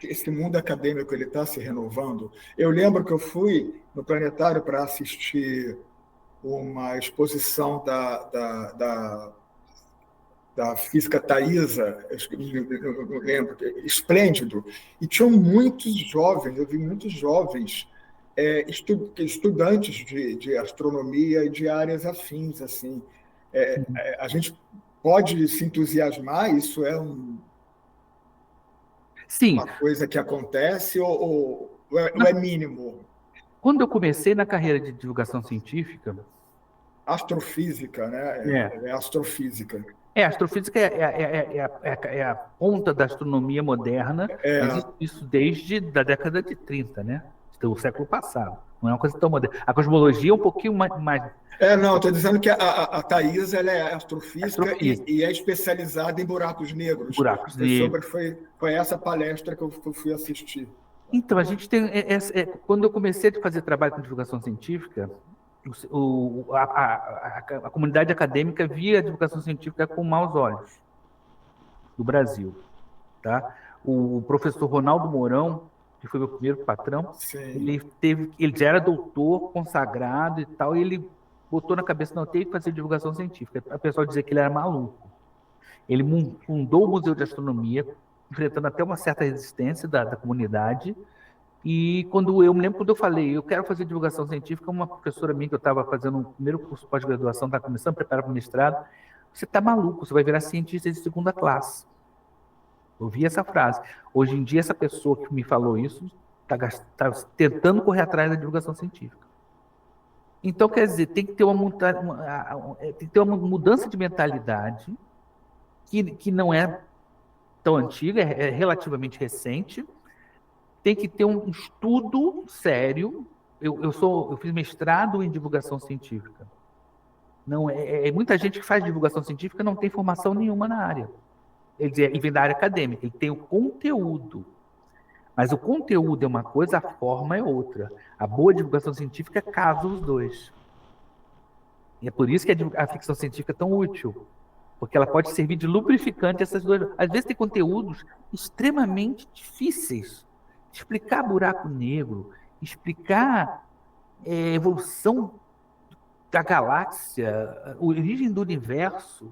esse mundo acadêmico ele está se renovando? Eu lembro que eu fui no Planetário para assistir uma exposição da física Thaisa, eu lembro, esplêndido, e tinham muitos jovens, eu vi muitos jovens estudantes de astronomia e de áreas afins, assim. A gente pode se entusiasmar? Isso é uma coisa que acontece ou é mínimo? Quando eu comecei na carreira de divulgação científica... Astrofísica, né? É astrofísica. Astrofísica é a ponta da astronomia moderna, mas isso desde a década de 30, né? Do século passado. Não é uma coisa tão moderna. A cosmologia é um pouquinho mais Não, estou dizendo que a Thais ela é astrofísica astrofísica. e é especializada em buracos negros. Buracos negros. Foi essa palestra que eu fui assistir. Então, a gente tem. Quando eu comecei a fazer trabalho com divulgação científica, a comunidade acadêmica via a divulgação científica com maus olhos do Brasil. Tá? O professor Ronaldo Mourão, que foi meu primeiro patrão, Sim. ele já era doutor, consagrado e tal, e ele botou na cabeça, não, eu tenho que fazer divulgação científica. O pessoal dizia que ele era maluco. Ele fundou o Museu de Astronomia, enfrentando até uma certa resistência da comunidade. E eu me lembro quando eu falei, eu quero fazer divulgação científica, uma professora minha que eu estava fazendo um primeiro curso de pós-graduação, estava começando a preparar para o mestrado, você está maluco, você vai virar cientista de segunda classe. Eu ouvi essa frase. Hoje em dia, essa pessoa que me falou isso está tentando correr atrás da divulgação científica. Então, quer dizer, tem que ter uma mudança de mentalidade que não é tão antiga, é relativamente recente. Tem que ter um estudo sério. Eu fiz mestrado em divulgação científica. Não muita gente que faz divulgação científica não tem formação nenhuma na área. Ele vem da área acadêmica, ele tem o conteúdo. Mas o conteúdo é uma coisa, a forma é outra. A boa divulgação científica casa os dois. E é por isso que a ficção científica é tão útil. Porque ela pode servir de lubrificante essas duas. Às vezes tem conteúdos extremamente difíceis. Explicar buraco negro, explicar a evolução da galáxia, a origem do universo,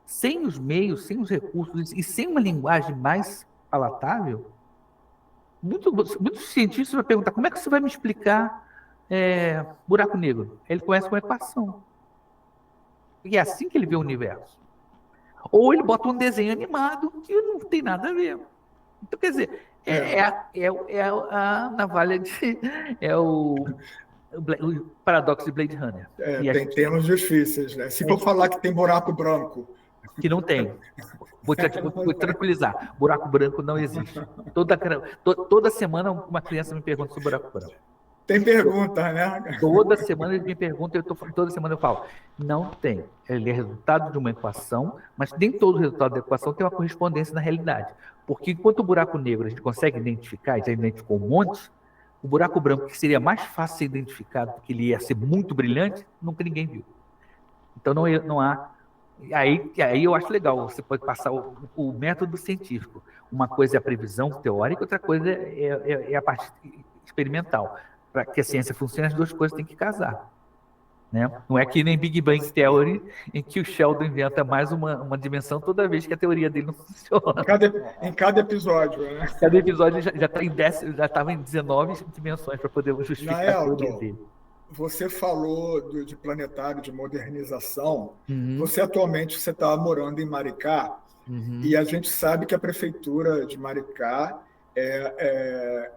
sem os meios, sem os recursos e sem uma linguagem mais palatável. Muitos cientistas vão perguntar, como é que você vai me explicar buraco negro? Ele começa com uma equação. E é assim que ele vê o universo. Ou ele bota um desenho animado que não tem nada a ver. Então, quer dizer, a navalha de... É o paradoxo de Blade Runner. Tem termos difíceis, né? Se for falar que tem buraco branco. Que não tem. Vou te tranquilizar. Buraco branco não existe. Toda semana uma criança me pergunta sobre buraco branco. Tem pergunta, né? Toda semana ele me pergunta, toda semana eu falo, não tem. Ele é resultado de uma equação, mas nem todo resultado da equação tem uma correspondência na realidade. Porque enquanto o buraco negro a gente consegue identificar, e já identificou um monte, o buraco branco, que seria mais fácil ser identificado, porque ele ia ser muito brilhante, nunca ninguém viu. Então não há... Aí eu acho legal, você pode passar o método científico. Uma coisa é a previsão teórica, outra coisa é a parte experimental. Para que a ciência funcione, as duas coisas têm que casar. Né? Não é que nem Big Bang Theory, em que o Sheldon inventa mais uma dimensão toda vez que a teoria dele não funciona. Em cada episódio, né? Cada episódio já estava em 19 dimensões para poder justificar a teoria dele. Você falou de planetário de modernização. Você atualmente está morando em Maricá, e a gente sabe que a prefeitura de Maricá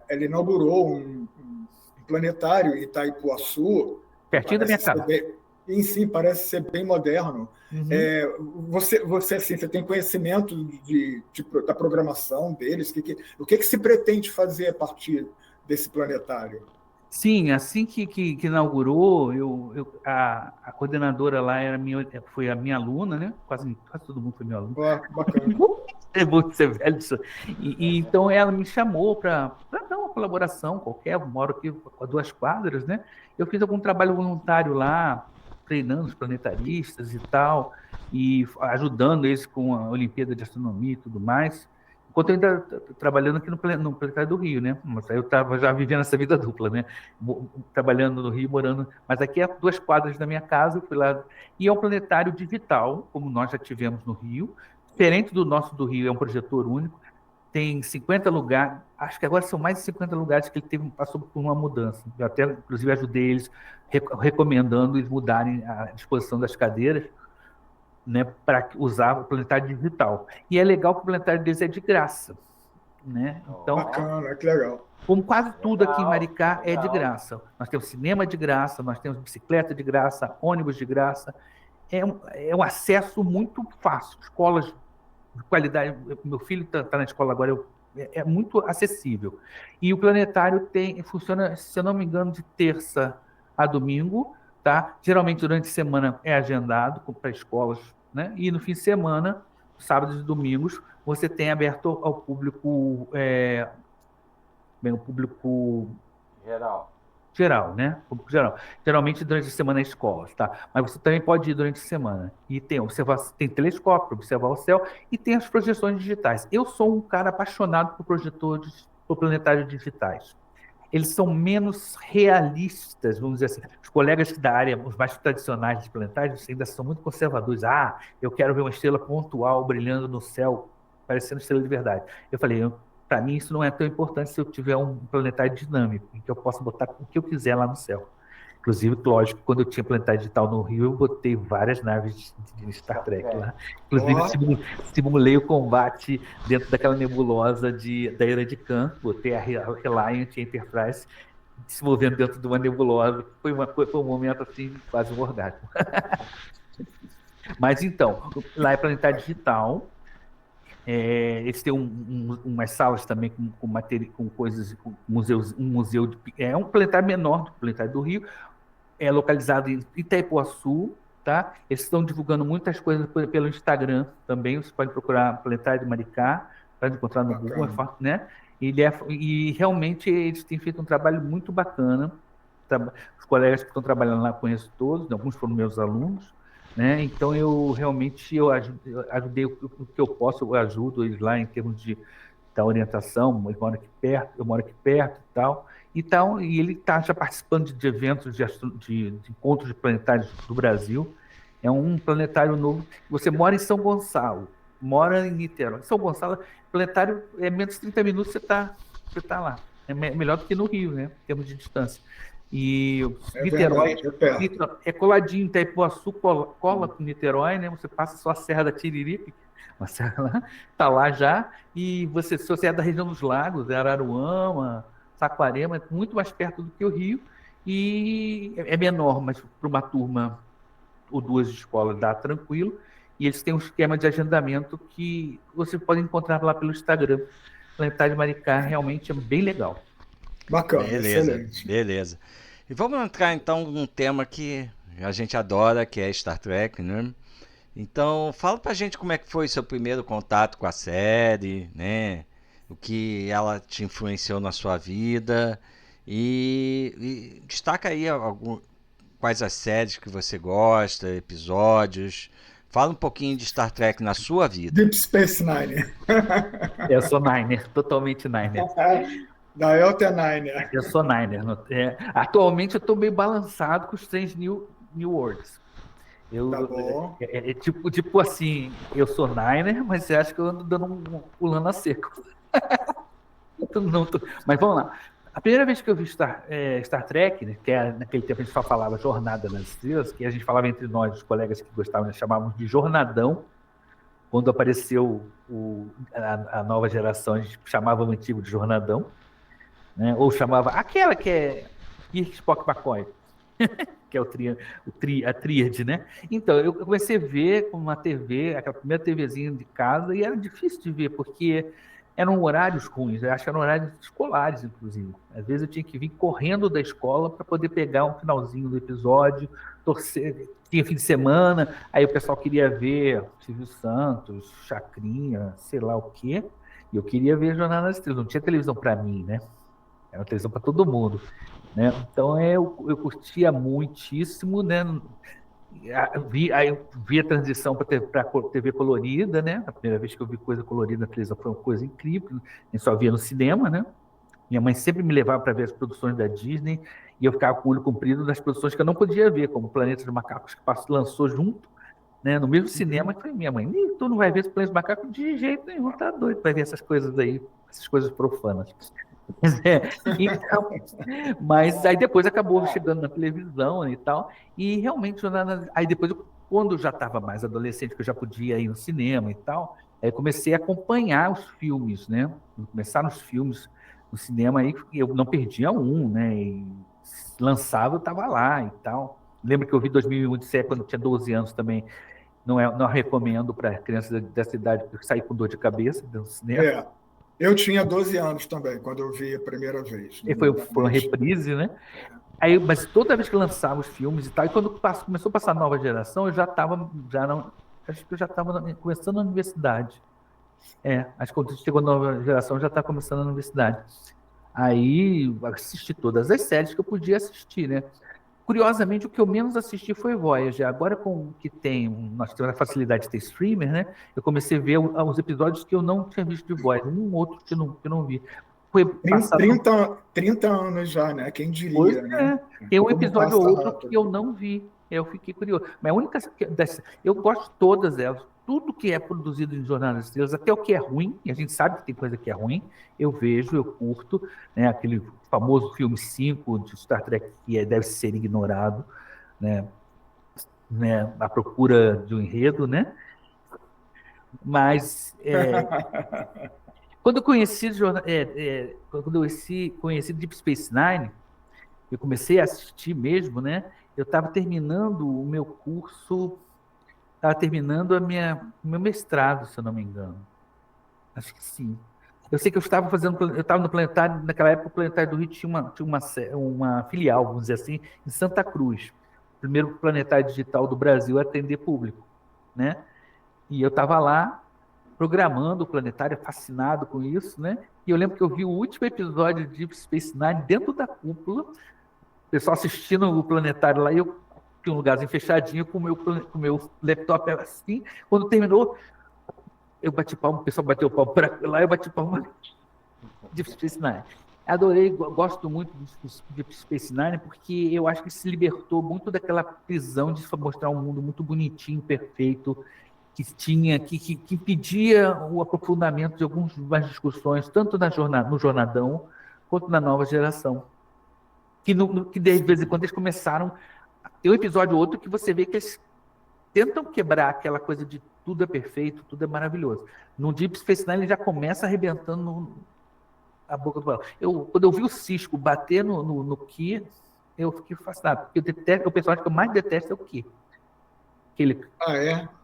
ela inaugurou um planetário em Itaipuaçu. Pertinho da minha casa. Sim, parece ser bem moderno. Você tem conhecimento da programação deles? O que se pretende fazer a partir desse planetário? Sim, assim que inaugurou, a coordenadora lá foi a minha aluna, né? Quase todo mundo foi meu aluno. Bacana. É bom ser velho. Então ela me chamou para dar uma colaboração qualquer, eu moro aqui a 2 quadras, né? Eu fiz algum trabalho voluntário lá, treinando os planetaristas e tal, e ajudando eles com a Olimpíada de Astronomia e tudo mais. Enquanto eu ainda trabalhando aqui no Planetário do Rio, né? Mas eu estava já vivendo essa vida dupla, né? Trabalhando no Rio, morando... Mas aqui é 2 quadras da minha casa, eu fui lá. E é um planetário digital, como nós já tivemos no Rio. Diferente do nosso do Rio, é um projetor único. Tem 50 lugares, acho que agora são mais de 50 lugares que ele passou por uma mudança. Eu até, inclusive, ajudei eles, recomendando eles mudarem a disposição das cadeiras, né, para usar o planetário digital. E é legal que o planetário deles é de graça. Né? Então, bacana, que legal. Como quase tudo aqui em Maricá é de graça. Nós temos cinema de graça, nós temos bicicleta de graça, ônibus de graça. É um acesso muito fácil. Escolas de qualidade. Meu filho está na escola agora, eu é muito acessível. E o planetário funciona, se eu não me engano, de terça a domingo, tá? Geralmente durante a semana é agendado para escolas, né? E no fim de semana, sábados e domingos, você tem aberto ao público, o público geral, né? Público geral. Geralmente durante a semana é escolas, tá? Mas você também pode ir durante a semana. E tem telescópio para observar o céu e tem as projeções digitais. Eu sou um cara apaixonado por projetores, por planetários digitais. Eles são menos realistas, vamos dizer assim. Os colegas da área, os mais tradicionais de planetários, ainda são muito conservadores. Ah, eu quero ver uma estrela pontual brilhando no céu, parecendo estrela de verdade. Eu falei, para mim isso não é tão importante se eu tiver um planetário dinâmico, em que eu possa botar o que eu quiser lá no céu. Inclusive, lógico, quando eu tinha planetário digital no Rio, eu botei várias naves de Star Trek lá. Inclusive, simulei o combate dentro daquela nebulosa da Era de Khan. Botei a Reliant e a Enterprise se movendo dentro de uma nebulosa. Foi um momento assim, quase um orgasmo. Mas então, lá é planetário digital. Eles têm umas salas também com coisas, um museu é um planetário menor do que o planetário do Rio, é localizado em Itaipuaçu, tá? Eles estão divulgando muitas coisas pelo Instagram também, você pode procurar Planetário de Maricá, pode encontrar no Google, né? E realmente eles têm feito um trabalho muito bacana. Os colegas que estão trabalhando lá, conheço todos, alguns foram meus alunos, né? Então eu realmente ajudei o que eu posso, eu ajudo eles lá em termos da orientação. Eu moro aqui perto e tal. E ele está já participando de eventos de encontros de planetários do Brasil. É um planetário novo. Você mora em São Gonçalo, mora em Niterói. São Gonçalo, planetário é menos de 30 minutos, você tá lá. É melhor do que no Rio, né? Em termos de distância. E Niterói é coladinho, Itaipuaçu cola com Niterói, né? Você passa só a Serra da Tiririca, uma serra lá, tá lá já. E se você é da região dos lagos, Araruama, Saquarema, é muito mais perto do que o Rio, e é menor, mas para uma turma ou duas de escola dá tranquilo. E eles têm um esquema de agendamento que você pode encontrar lá pelo Instagram. O Planetário de Maricá realmente é bem legal. Bacana, beleza, excelente. Beleza. E vamos entrar então num tema que a gente adora, que é Star Trek, né? Então, fala pra gente como é que foi seu primeiro contato com a série, né? O que ela te influenciou na sua vida e destaca aí quais as séries que você gosta, episódios. Fala um pouquinho de Star Trek na sua vida. Deep Space Nine. Eu sou Niner, totalmente Niner. Da Elta Niner. Eu sou Niner. Atualmente eu estou meio balançado com os três New Worlds. Tá bom. Tipo assim, eu sou Niner, mas você acha que eu ando pulando a seco. Mas vamos lá. A primeira vez que eu vi Star Trek, né, que naquele tempo a gente só falava Jornada nas Estrelas, que a gente falava entre nós, os colegas que gostavam, nós chamávamos de Jornadão. Quando apareceu a nova geração, a gente chamava o antigo de Jornadão, né? Ou chamava aquela que é Kirk, Spock, McCoy, que é a tríade, né? Então, eu comecei a ver com uma TV, aquela primeira TVzinha de casa, e era difícil de ver, porque eram horários ruins, eu acho que eram horários escolares, inclusive. Às vezes eu tinha que vir correndo da escola para poder pegar um finalzinho do episódio, torcer, tinha fim de semana, aí o pessoal queria ver Silvio Santos, Chacrinha, sei lá o quê, e eu queria ver Jornada nas Estrelas. Não tinha televisão para mim, né? Era uma televisão para todo mundo, né? Então eu curtia muitíssimo, né? Aí eu vi a transição para TV colorida, né? A primeira vez que eu vi coisa colorida na televisão foi uma coisa incrível. A gente só via no cinema, né? Minha mãe sempre me levava para ver as produções da Disney e eu ficava com o olho comprido nas produções que eu não podia ver, como Planeta dos Macacos, que lançou junto, né? No mesmo cinema. Eu falei, minha mãe, tu não vai ver esse Planeta dos Macacos de jeito nenhum, tá doido para ver essas coisas aí, essas coisas profanas. Então, mas aí depois acabou chegando na televisão e tal, e realmente aí depois, quando eu já estava mais adolescente, que eu já podia ir no cinema e tal, aí comecei a acompanhar os filmes, né? Começaram os filmes no cinema, aí eu não perdia um, né? E lançava, eu estava lá e tal. Lembro que eu vi 2001 de quando eu tinha 12 anos também. Não recomendo para crianças dessa idade, porque saí com dor de cabeça no cinema. Eu tinha 12 anos também, quando eu vi a primeira vez. E foi uma reprise, né? Aí, mas toda vez que lançava os filmes e tal, e quando começou a passar a nova geração, eu já estava, acho que eu já estava começando a universidade. Acho que quando chegou a nova geração, eu já estava começando a universidade. Aí assisti todas as séries que eu podia assistir, né? Curiosamente, o que eu menos assisti foi Voyager. Agora, com que nós temos a facilidade de ter streamer, né? Eu comecei a ver os episódios que eu não tinha visto de Voyager, um outro que eu não vi. Foi 30 anos já, né? Quem diria, pois né? Tem um Como episódio ou passa outro rápido. que eu não vi. Eu fiquei curioso. Mas a única. Eu gosto de todas elas. Tudo que é produzido em Jornada das Estrelas, até o que é ruim, e a gente sabe que tem coisa que é ruim, eu vejo, eu curto, né? Aquele famoso filme 5 de Star Trek que deve ser ignorado, né? A procura de um enredo, né? Mas quando eu conheci conheci Deep Space Nine, eu comecei a assistir mesmo, né? Eu estava terminando o meu curso, estava terminando o meu mestrado, se eu não me engano. Acho que sim. Eu sei que eu estava no planetário, naquela época o planetário do Rio tinha uma filial, vamos dizer assim, em Santa Cruz, o primeiro planetário digital do Brasil a atender público, né? E eu estava lá programando o planetário, fascinado com isso, né? E eu lembro que eu vi o último episódio de Deep Space Nine dentro da cúpula, o pessoal assistindo o planetário lá, e eu tinha um lugarzinho fechadinho com o meu laptop assim. Quando terminou, eu bati palma, o pessoal bateu palma para lá, eu bati palma de Space Nine. Adorei, gosto muito de Space Nine, porque eu acho que se libertou muito daquela prisão de mostrar um mundo muito bonitinho, perfeito, que impedia o aprofundamento de algumas discussões, tanto no Jornadão, quanto na nova geração. Que de vez em quando eles começaram. Tem um episódio ou outro que você vê que eles tentam quebrar aquela coisa de tudo é perfeito, tudo é maravilhoso. No Deep Space Nine ele já começa arrebentando a boca do balão. Quando eu vi o Cisco bater no Ki, eu fiquei fascinado. Porque o personagem que eu mais detesto é o Ki.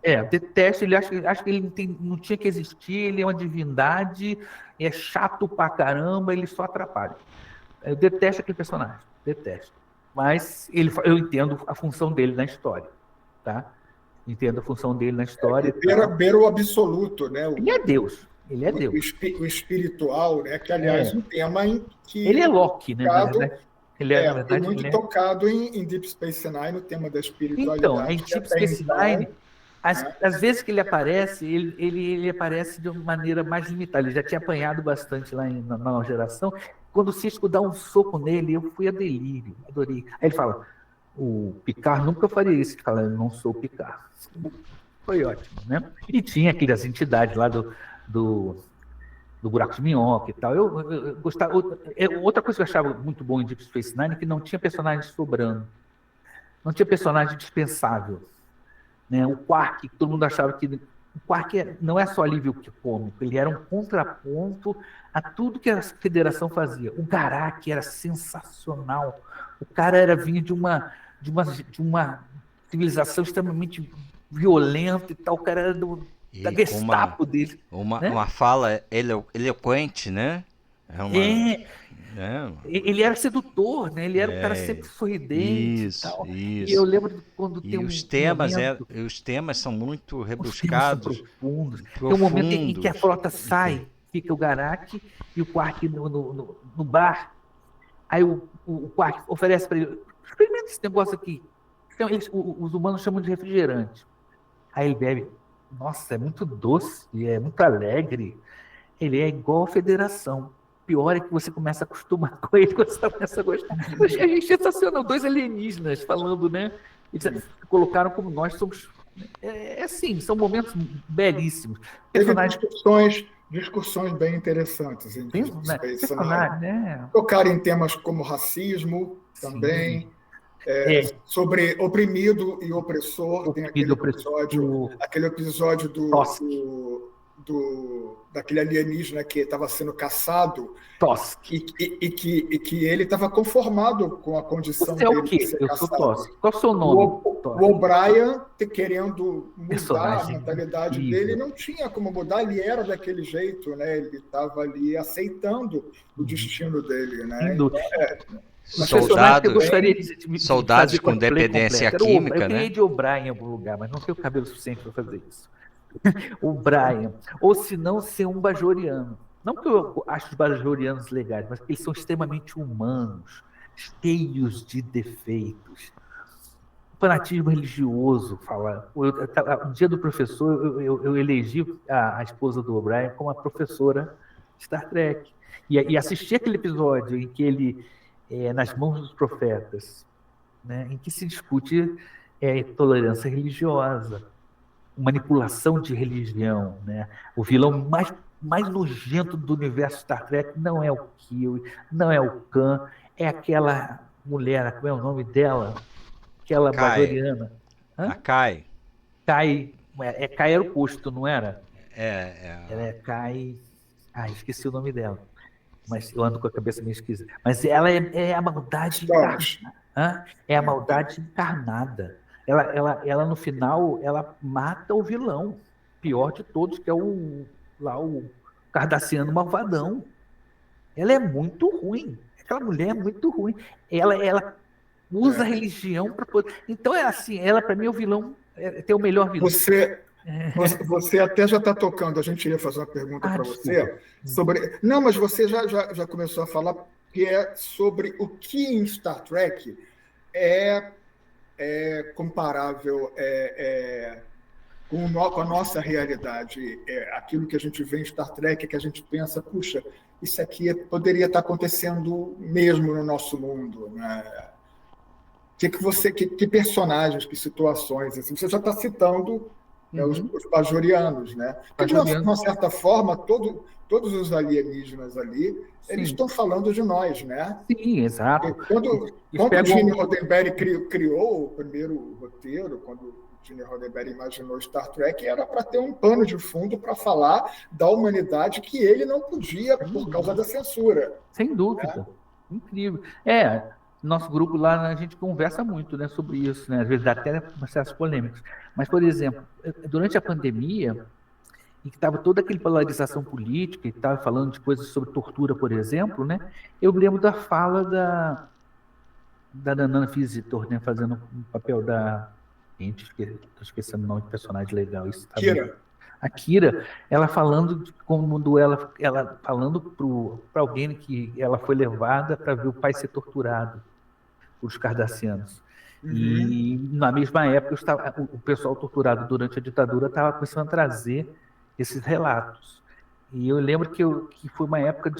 Eu detesto, ele acho que ele não tinha que existir, ele é uma divindade, é chato pra caramba, ele só atrapalha. Eu detesto aquele personagem, detesto. Mas eu entendo a função dele na história, tá? Entendo a função dele na história. Beira o absoluto, né? Ele é Deus. Ele é Deus. O espiritual, né? Que, aliás, um tema em que... Ele é Loki, né? Na verdade. Na verdade, muito tocado em Deep Space Nine, no tema da espiritualidade. Então, em Deep Space Nine, às vezes que ele aparece, ele aparece de uma maneira mais limitada. Ele já tinha apanhado bastante lá na nova geração. Quando o Cisco dá um soco nele, eu fui a delírio, adorei. Aí ele fala, o Picard nunca faria isso. Ele fala, eu não sou o Picard. Foi ótimo, né? E tinha aquelas entidades lá do buraco de minhoca e tal. Eu gostava. Outra coisa que eu achava muito bom em Deep Space Nine é que não tinha personagem sobrando. Não tinha personagem dispensável. Né? O Quark, todo mundo achava que... O Quark não é só alívio cômico, ele era um contraponto a tudo que a Federação fazia. O Garak era sensacional. O cara vinha de uma civilização extremamente violenta e tal. O cara era da Gestapo dele. Uma fala eloquente, né? Ele era sedutor, né? Ele era um cara sempre sorridente e tal. E eu lembro de quando tem os temas são muito rebuscados, são profundos. Tem um momento em que a frota sai, fica o Garak e o Quark no bar. Aí o Quark oferece para ele, experimenta esse negócio aqui. Então, os humanos chamam de refrigerante. Aí ele bebe. Nossa, é muito doce, é muito alegre. Ele é igual a Federação. Pior é que você começa a acostumar com ele, você começa a gostar. É sensacional, 2 alienígenas falando, né? Eles colocaram como nós somos. Assim, são momentos belíssimos. Teve discussões bem interessantes em Space Nine. Né? Tocaram em temas como racismo também. Sobre oprimido e opressor. Tem aquele episódio daquele alienígena que estava sendo caçado e que ele estava conformado com a condição dele. Você é o quê? Eu sou Tosk. Qual é o seu nome? o O'Brien querendo mudar a Personagem mentalidade incrível. dele, não tinha como mudar, ele era daquele jeito, né? Ele estava ali aceitando o destino dele, né? Indo. Mas Soldado- que eu gostaria de soldados fazer com cosplay dependência completo. química, Eu queria né? ir de O'Brien em algum lugar, mas não tenho cabelo suficiente para fazer isso. O'Brien. Ou se não, ser um bajoriano. Não que eu acho os bajorianos legais, mas que eles são extremamente humanos, cheios de defeitos. Fanatismo religioso, fala. No dia do professor, eu elegi a esposa do O'Brien como a professora de Star Trek. E assisti aquele episódio em que ele, nas mãos dos profetas, né, em que se discute tolerância religiosa, manipulação de religião, né? O vilão mais nojento do universo Star Trek não é o Kill, não é o Khan, é aquela mulher, como é o nome dela? Aquela Kai. bajoriana. A Kai. Kai. Kai era o posto, não era? É. Ela é Kai. Esqueci o nome dela. Mas eu ando com a cabeça meio esquisita. Mas ela é a maldade encarnada. É a maldade encarnada. Ela, no final, ela mata o vilão. Pior de todos, que é o Cardassiano malvadão. Ela é muito ruim. Aquela mulher é muito ruim. Ela usa a religião para poder... Então, ela, para mim, é o vilão, tem o melhor vilão. Você até já está tocando, a gente ia fazer uma pergunta para você sobre... Não, mas você já começou a falar que é sobre o que em Star Trek é comparável com a nossa realidade. Aquilo que a gente vê em Star Trek, que a gente pensa, puxa, isso aqui poderia estar acontecendo mesmo no nosso mundo, né? Que personagens, que situações, assim, você já está citando os bajorianos, né? Porque, de uma certa forma, todos os alienígenas ali, eles estão falando de nós, né? Sim, exato. Quando o Gene Roddenberry criou o primeiro roteiro, quando o Gene Roddenberry imaginou Star Trek, era para ter um pano de fundo para falar da humanidade que ele não podia por causa da censura. Sem dúvida. Né? Incrível. Nosso grupo lá, a gente conversa muito, né, sobre isso, né? Às vezes dá até certas polêmicas. Mas, por exemplo, durante a pandemia, em que estava toda aquela polarização política e estava falando de coisas sobre tortura, por exemplo, né? Eu lembro da fala da Nana Visitor, né, fazendo um papel da... Gente, estou esquecendo o nome de personagem legal. Isso tá Kira. A Kira, ela falando de como ela falando para alguém que ela foi levada para ver o pai ser torturado por os cardassianos. E na mesma época o pessoal torturado durante a ditadura estava começando a trazer esses relatos. E eu lembro que foi uma época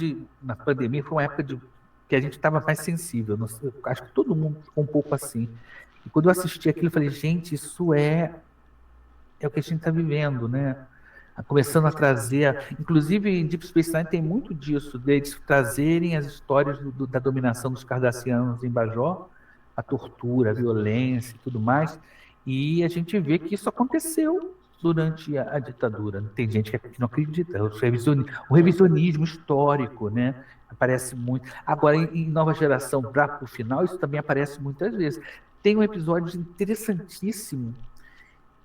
na pandemia, foi uma época que a gente estava mais sensível. Eu acho que todo mundo ficou um pouco assim. E quando eu assisti aquilo, eu falei, gente, isso é o que a gente está vivendo, né? Começando a trazer... Inclusive, em Deep Space Nine tem muito disso, deles trazerem as histórias da dominação dos cardassianos em Bajor, a tortura, a violência e tudo mais, e a gente vê que isso aconteceu durante a ditadura. Tem gente que não acredita. O revisionismo histórico, né? Aparece muito. Agora, em Nova Geração, para o final, isso também aparece muitas vezes. Tem um episódio interessantíssimo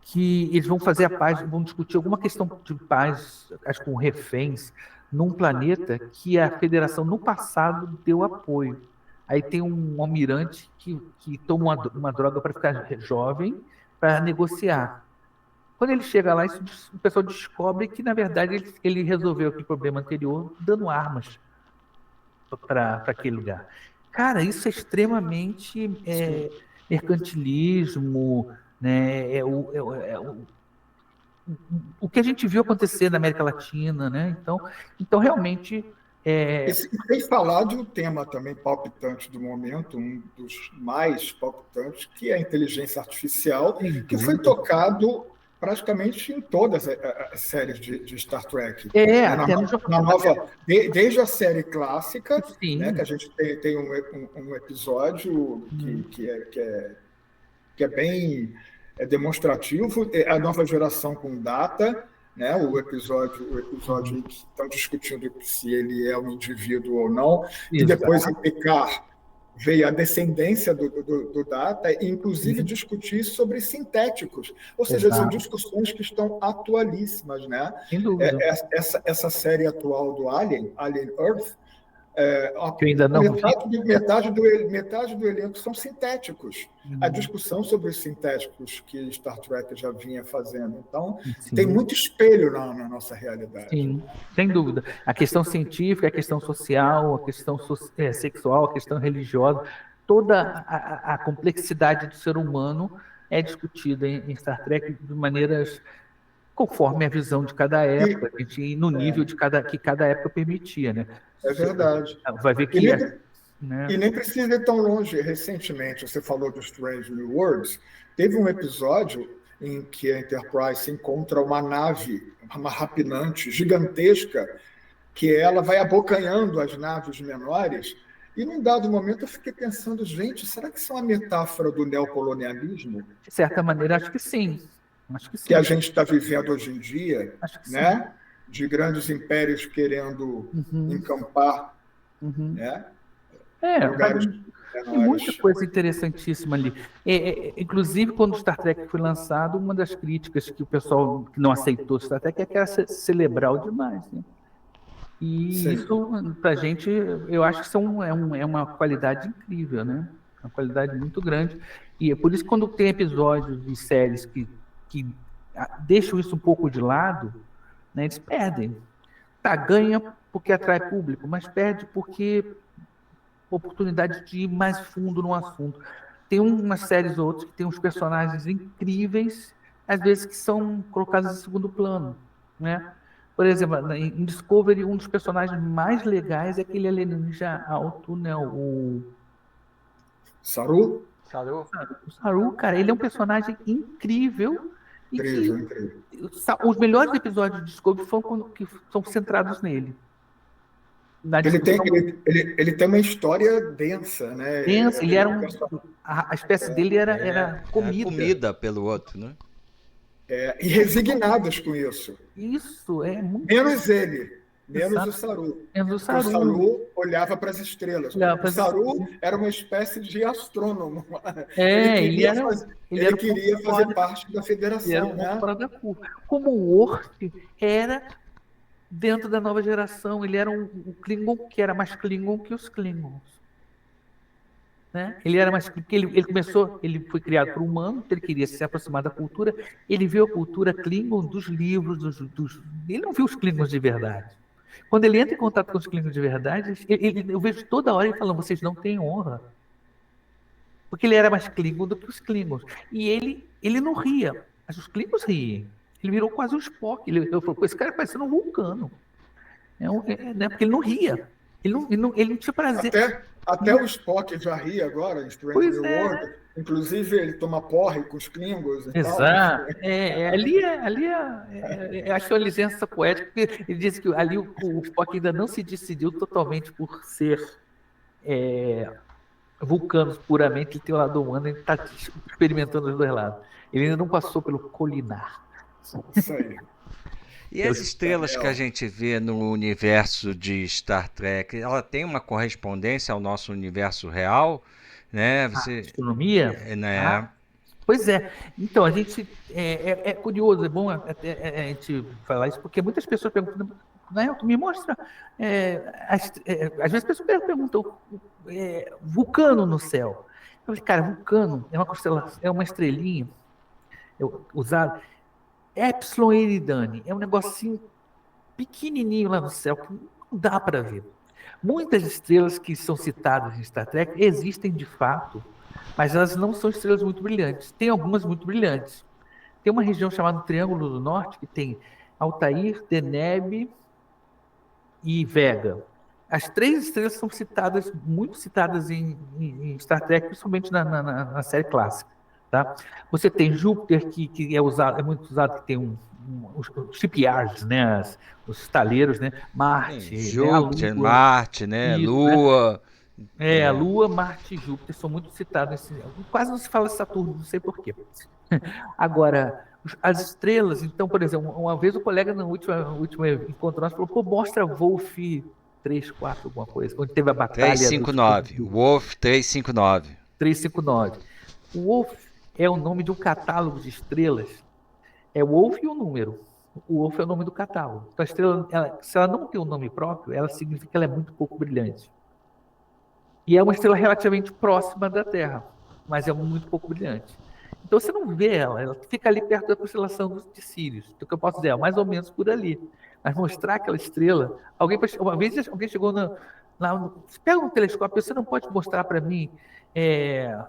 que eles vão fazer a paz, vão discutir alguma questão de paz, acho que com reféns, num planeta que a Federação, no passado, deu apoio. Aí tem um almirante que toma uma droga para ficar jovem, para negociar. Quando ele chega lá, o pessoal descobre que, na verdade, ele resolveu aquele problema anterior dando armas para aquele lugar. Cara, isso é extremamente mercantilismo, né? O que a gente viu acontecer na América Latina, né? Então realmente... Sem falar de um tema também palpitante do momento, um dos mais palpitantes, que é a inteligência artificial, que foi tocado praticamente em todas as séries de Star Trek. Desde a série clássica, né, que a gente tem um episódio que é bem demonstrativo, a Nova Geração com Data, né, o episódio em que estão discutindo se ele é um indivíduo ou não, e depois em Picard, veio a descendência do Data, e inclusive discutir sobre sintéticos. Ou seja, são discussões que estão atualíssimas, né? Sem dúvida. Essa série atual do Alien Earth, que eu ainda não metade do elenco são sintéticos. A discussão sobre os sintéticos que Star Trek já vinha fazendo. Então, tem muito espelho na nossa realidade. Sim, sem dúvida. A questão científica, a questão social, a questão sexual, a questão religiosa, toda a complexidade do ser humano é discutida em Star Trek de maneiras conforme a visão de cada época, e no nível que cada época permitia, né? É verdade. Vai ver que e nem precisa ir tão longe. Recentemente, você falou do Strange New Worlds, teve um episódio em que a Enterprise encontra uma nave, uma rapinante gigantesca, que ela vai abocanhando as naves menores, e num dado momento eu fiquei pensando, gente, será que isso é uma metáfora do neocolonialismo? De certa maneira, acho que sim. Que a gente está vivendo hoje em dia, né? De grandes impérios querendo encampar, né? Lugares tem muita coisa interessantíssima ali. Inclusive, quando o Star Trek foi lançado, uma das críticas que o pessoal que não aceitou o Star Trek é que era cerebral demais, né? E isso, pra gente, eu acho que é uma qualidade incrível, né? Uma qualidade muito grande. E é por isso que quando tem episódios de séries que deixam isso um pouco de lado, né, eles perdem. Ganha porque atrai público, mas perde porque oportunidade de ir mais fundo no assunto. Tem umas séries ou outras que tem uns personagens incríveis, às vezes que são colocados em segundo plano, né? Por exemplo, em Discovery, um dos personagens mais legais é aquele alienígena alto, né? O Saru? O Saru, cara, ele é um personagem incrível. Incrível. Os melhores episódios de Discovery que são centrados nele. Ele tem uma história densa, né? Densa, a espécie dele era comida. Comida pelo outro, né? E resignadas com isso. Isso, muito... Menos ele. Menos o Saru. O Saru olhava para as estrelas. O Saru era uma espécie de astrônomo. Ele queria fazer parte da federação. Ele era fora da curva. Como o Worf era dentro da nova geração. Ele era um Klingon que era mais Klingon que os Klingons. Né? Ele era mais... Ele foi criado por humano, ele queria se aproximar da cultura. Ele viu a cultura Klingon dos livros, ele não viu os Klingons de verdade. Quando ele entra em contato com os Klingons de verdade, eu vejo toda hora ele falando, vocês não têm honra. Porque ele era mais Klingon do que os Klingons. E ele não ria, mas os Klingons riem. Ele virou quase um Spock. Eu falei, esse cara parece um vulcano. Né? Porque ele não ria. Ele não tinha prazer. Até o Spock já ria agora, em Strange New World. Inclusive, ele toma porre com os Klingons. Exato. Ali acho uma licença poética, porque ele disse que ali o Spock ainda não se decidiu totalmente por ser vulcanos puramente, ele tem o lado humano, ele está experimentando os dois lados. Ele ainda não passou pelo colinar. Isso aí. E as estrelas que a gente vê no universo de Star Trek, ela tem uma correspondência ao nosso universo real, né? Astronomia? Né? Pois é. Então, a gente é curioso, é bom a gente falar isso, porque muitas pessoas perguntam, me mostra. Às vezes as pessoas perguntam, vulcano no céu. Eu falei, cara, vulcano é uma constelação, é uma estrelinha usada. Epsilon Eridani é um negocinho pequenininho lá no céu que não dá para ver. Muitas estrelas que são citadas em Star Trek existem de fato, mas elas não são estrelas muito brilhantes. Tem algumas muito brilhantes. Tem uma região chamada Triângulo do Norte que tem Altair, Deneb e Vega. As três estrelas são muito citadas em Star Trek, principalmente na série clássica. Tá? Você tem Júpiter, que é muito usado, que tem os shipyards, né? Os estaleiros, né? Marte, Júpiter, Marte, né? Isso, Lua. Né? A Lua, Marte e Júpiter são muito citados. Quase não se fala Saturno, não sei porquê. Agora, as estrelas, então, por exemplo, uma vez o colega no último encontro nosso falou, mostra Wolf 34, alguma coisa, onde teve a batalha... 359, Wolf 359. 359. O Wolf é o nome de um catálogo de estrelas. É o Wolf e o número. O Wolf é o nome do catálogo. Então, a estrela, se ela não tem um nome próprio, ela significa que ela é muito pouco brilhante. E é uma estrela relativamente próxima da Terra, mas é muito pouco brilhante. Então, você não vê ela fica ali perto da constelação de Sírius. Então, o que eu posso dizer? É mais ou menos por ali. Mas mostrar aquela estrela... Uma vez alguém chegou pega um telescópio, você não pode mostrar para mim,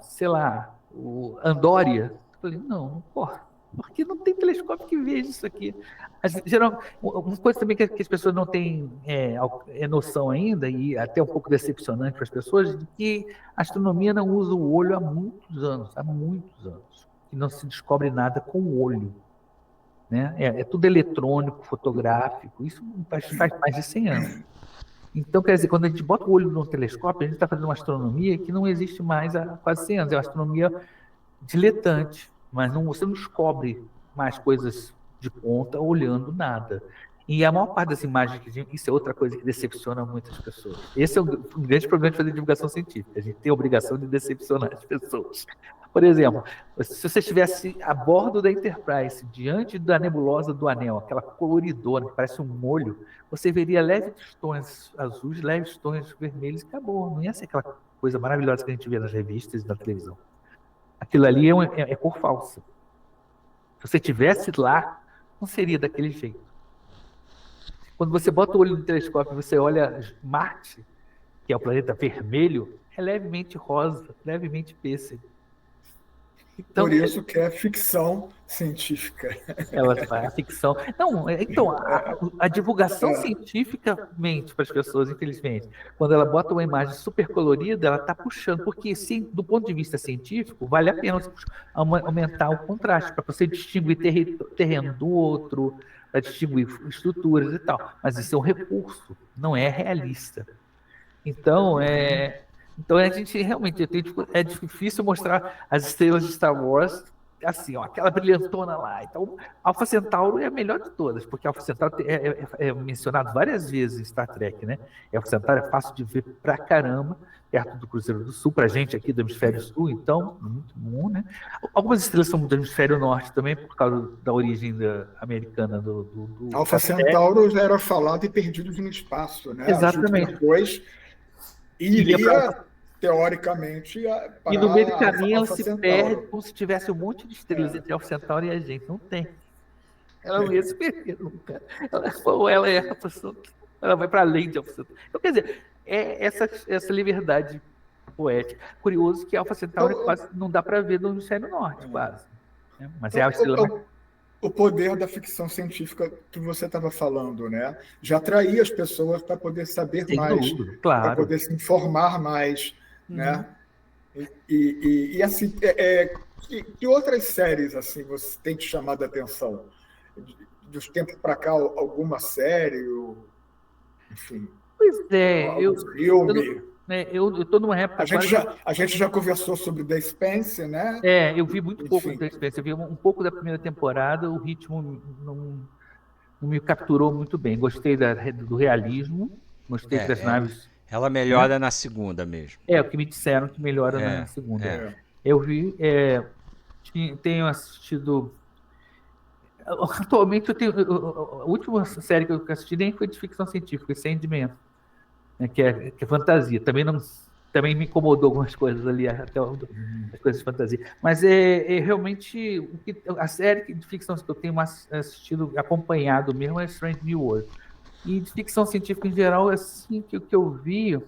sei lá, o Andória? Eu falei, não pode. Porque não tem telescópio que veja isso aqui. Uma coisa também que as pessoas não têm noção ainda, e até um pouco decepcionante para as pessoas, de que a astronomia não usa o olho há muitos anos, e não se descobre nada com o olho. Né? É tudo eletrônico, fotográfico, isso faz mais de 100 anos. Então, quer dizer, quando a gente bota o olho no telescópio, a gente está fazendo uma astronomia que não existe mais há quase 100 anos, é uma astronomia diletante. Mas você não descobre mais coisas de ponta olhando nada. E a maior parte das imagens que a gente... Isso é outra coisa que decepciona muitas pessoas. Esse é um grande problema de fazer divulgação científica. A gente tem a obrigação de decepcionar as pessoas. Por exemplo, se você estivesse a bordo da Enterprise, diante da nebulosa do Anel, aquela coloridona que parece um molho, você veria leves tons azuis, leves tons vermelhos e acabou. Não ia ser aquela coisa maravilhosa que a gente vê nas revistas e na televisão. Aquilo ali é cor falsa. Se você estivesse lá, não seria daquele jeito. Quando você bota o olho no telescópio e você olha Marte, que é o planeta vermelho, é levemente rosa, levemente pêssego. Então, por isso que é ficção científica. A ficção... Não, então, a divulgação científica mente para as pessoas, infelizmente. Quando ela bota uma imagem super colorida, ela está puxando, porque sim, do ponto de vista científico, vale a pena aumentar o contraste, para você distinguir terreno do outro, para distinguir estruturas e tal. Mas isso é um recurso, não é realista. Então, a gente realmente é difícil mostrar as estrelas de Star Wars assim, ó, aquela brilhantona lá. Então, Alpha Centauro é a melhor de todas, porque Alpha Centauro é mencionado várias vezes em Star Trek, né? E Alpha Centauro é fácil de ver pra caramba, perto do Cruzeiro do Sul, pra gente aqui do Hemisfério Sul, então, muito bom, né? Algumas estrelas são do Hemisfério Norte também, por causa da origem americana do Alpha Centauro já era falado e perdidos no espaço, né? Exatamente. Depois iria, teoricamente, para e no meio do caminho ela se Centauro. perde como se tivesse um monte de estrelas entre Alpha Centauro e a gente. Não tem. Ela não ia se perder nunca. Ela é a pessoa que ela vai para além de Alpha Centauro. Então, quer dizer, essa liberdade poética. Curioso que Alpha Centauro quase não dá para ver no Hemisfério Norte, quase. Mas é a estrela o poder da ficção científica que você estava falando, né? Já atraía as pessoas para poder saber mais, para poder se informar mais, né? E assim, que outras séries assim você tem te chamado a atenção? Dos tempos para cá, alguma série, enfim? Pois é, filme. Eu estou numa época... A gente já conversou sobre The Expanse, né? Eu vi muito pouco do The Expanse. Eu vi um pouco da primeira temporada, o ritmo não me capturou muito bem. Gostei do realismo, gostei das naves... Ela melhora na segunda mesmo. O que me disseram que melhora na segunda. Eu vi... tenho assistido... Atualmente, a última série que eu assisti nem foi de ficção científica, Sandman. Que é fantasia. Também me incomodou algumas coisas ali, até as coisas de fantasia. Mas realmente a série de ficção que eu tenho assistido, acompanhado mesmo, é Strange New World. E de ficção científica em geral, assim, que eu vi,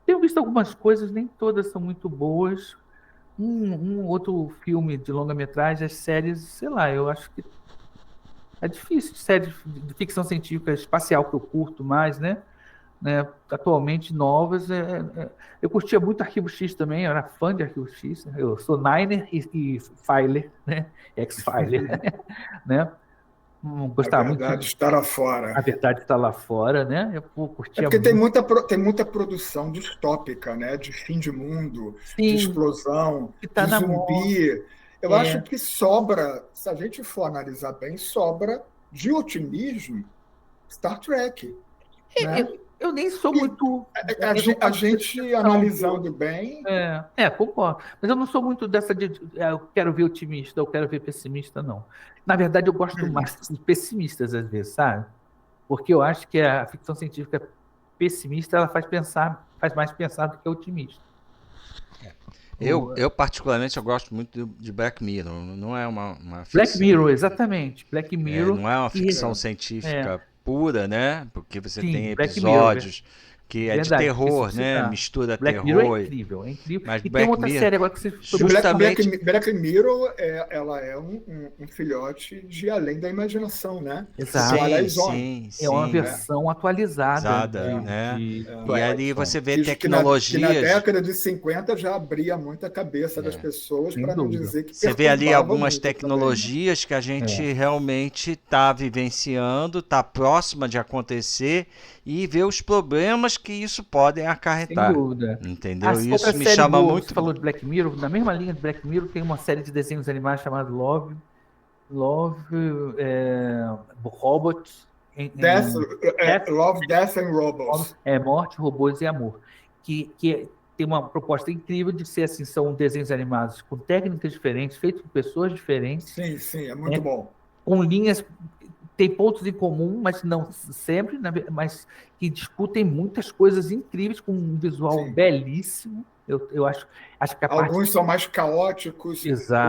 tenho visto algumas coisas, nem todas são muito boas. Um outro filme de longa-metragem, as séries, sei lá, eu acho que é difícil, série de ficção científica espacial que eu curto mais, né? Atualmente novas. Eu curtia muito Arquivo X também, eu era fã de Arquivo X. Eu sou Niner e Filer, né? X-Filer, né? Gostava muito. A verdade está lá fora. A verdade está lá fora, né? Eu curtia porque muito. tem muita produção distópica, né? De fim de mundo, Sim, de explosão, tá de zumbi. Eu acho que sobra, se a gente for analisar bem, sobra de otimismo Star Trek. Né? Eu nem sou muito. A gente analisando bem. Concordo. Mas eu não sou muito dessa de eu quero ver otimista, eu quero ver pessimista, não. Na verdade, eu gosto mais de pessimistas, às vezes, sabe? Porque eu acho que a ficção científica pessimista ela faz mais pensar do que otimista. Eu particularmente, eu gosto muito de Black Mirror. Não é uma ficção. Black Mirror, exatamente. Black Mirror. Não é uma ficção científica pura, né? Porque você Sim, tem Black Episódios que é verdade, de terror, isso né? tá. Mistura Black terror. Mirror é incrível. Mas E Black tem outra Mirror, série agora que você justamente... Black Mirror, ela é um filhote de Além da Imaginação, né? Exato. Sim, é uma versão atualizada, né? de E ali você vê que tecnologias... Que na década de 50 já abria muito a cabeça das pessoas, para não dizer que você vê ali algumas muito tecnologias que a gente realmente está vivenciando, está próxima de acontecer, e ver os problemas que isso podem acarretar. Sem dúvida. Entendeu? Isso me chama muito. Você falou de Black Mirror, na mesma linha de Black Mirror tem uma série de desenhos animados chamada Love Robots. Love, Death and Robots. Morte, Robôs e Amor. Que tem uma proposta incrível de ser assim, são desenhos animados com técnicas diferentes, feitos por pessoas diferentes. Sim, é muito bom. Com linhas, tem pontos em comum, mas não sempre, mas que discutem muitas coisas incríveis, com um visual belíssimo. Eu acho que alguns são mais caóticos,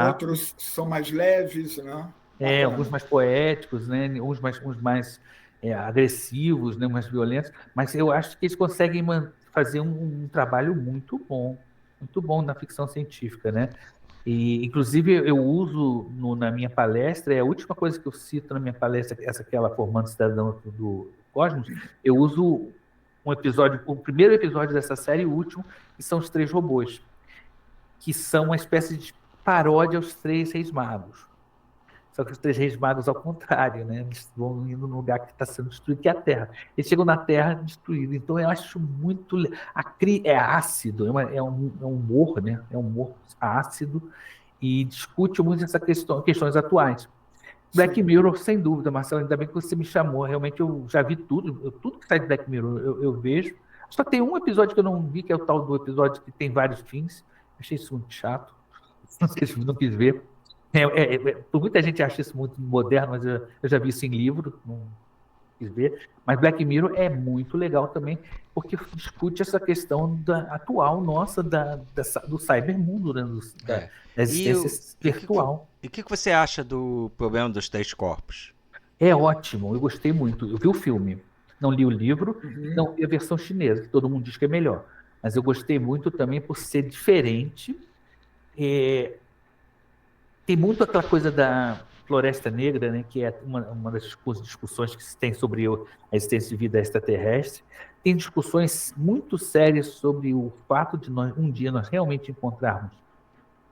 outros são mais leves, né? Alguns mais poéticos, né? Uns mais agressivos, né? Mais violentos, mas eu acho que eles conseguem fazer um trabalho muito bom na ficção científica, né? E, inclusive, eu uso na minha palestra, é a última coisa que eu cito na minha palestra, aquela Formando Cidadão do Cosmos, eu uso um episódio, o primeiro episódio dessa série e o último, que são os 3 robôs, que são uma espécie de paródia aos 3 Reis Magos. Só que os 3 Reis Magos ao contrário, né? Eles vão indo no lugar que está sendo destruído, que é a Terra. Eles chegam na Terra destruída. Então eu acho muito... É ácido, é um humor, né? É um humor ácido e discute muito questões atuais. Black Mirror, sem dúvida, Marcelo, ainda bem que você me chamou. Realmente eu já vi tudo que sai de Black Mirror eu vejo. Só tem um episódio que eu não vi, que é o tal do episódio que tem vários fins. Achei isso muito chato. Não quis ver. Muita gente acha isso muito moderno, mas eu já vi isso em livro, não quis ver. Mas Black Mirror é muito legal também, porque discute essa questão atual nossa do cybermundo, né? Da existência virtual. E o que você acha do problema dos 3 corpos? É ótimo, eu gostei muito. Eu vi o filme, não li o livro, não vi a versão chinesa, que todo mundo diz que é melhor. Mas eu gostei muito também por ser diferente. Tem muito aquela coisa da Floresta Negra, né, que é uma das discussões que se tem sobre a existência de vida extraterrestre. Tem discussões muito sérias sobre o fato de um dia nós realmente encontrarmos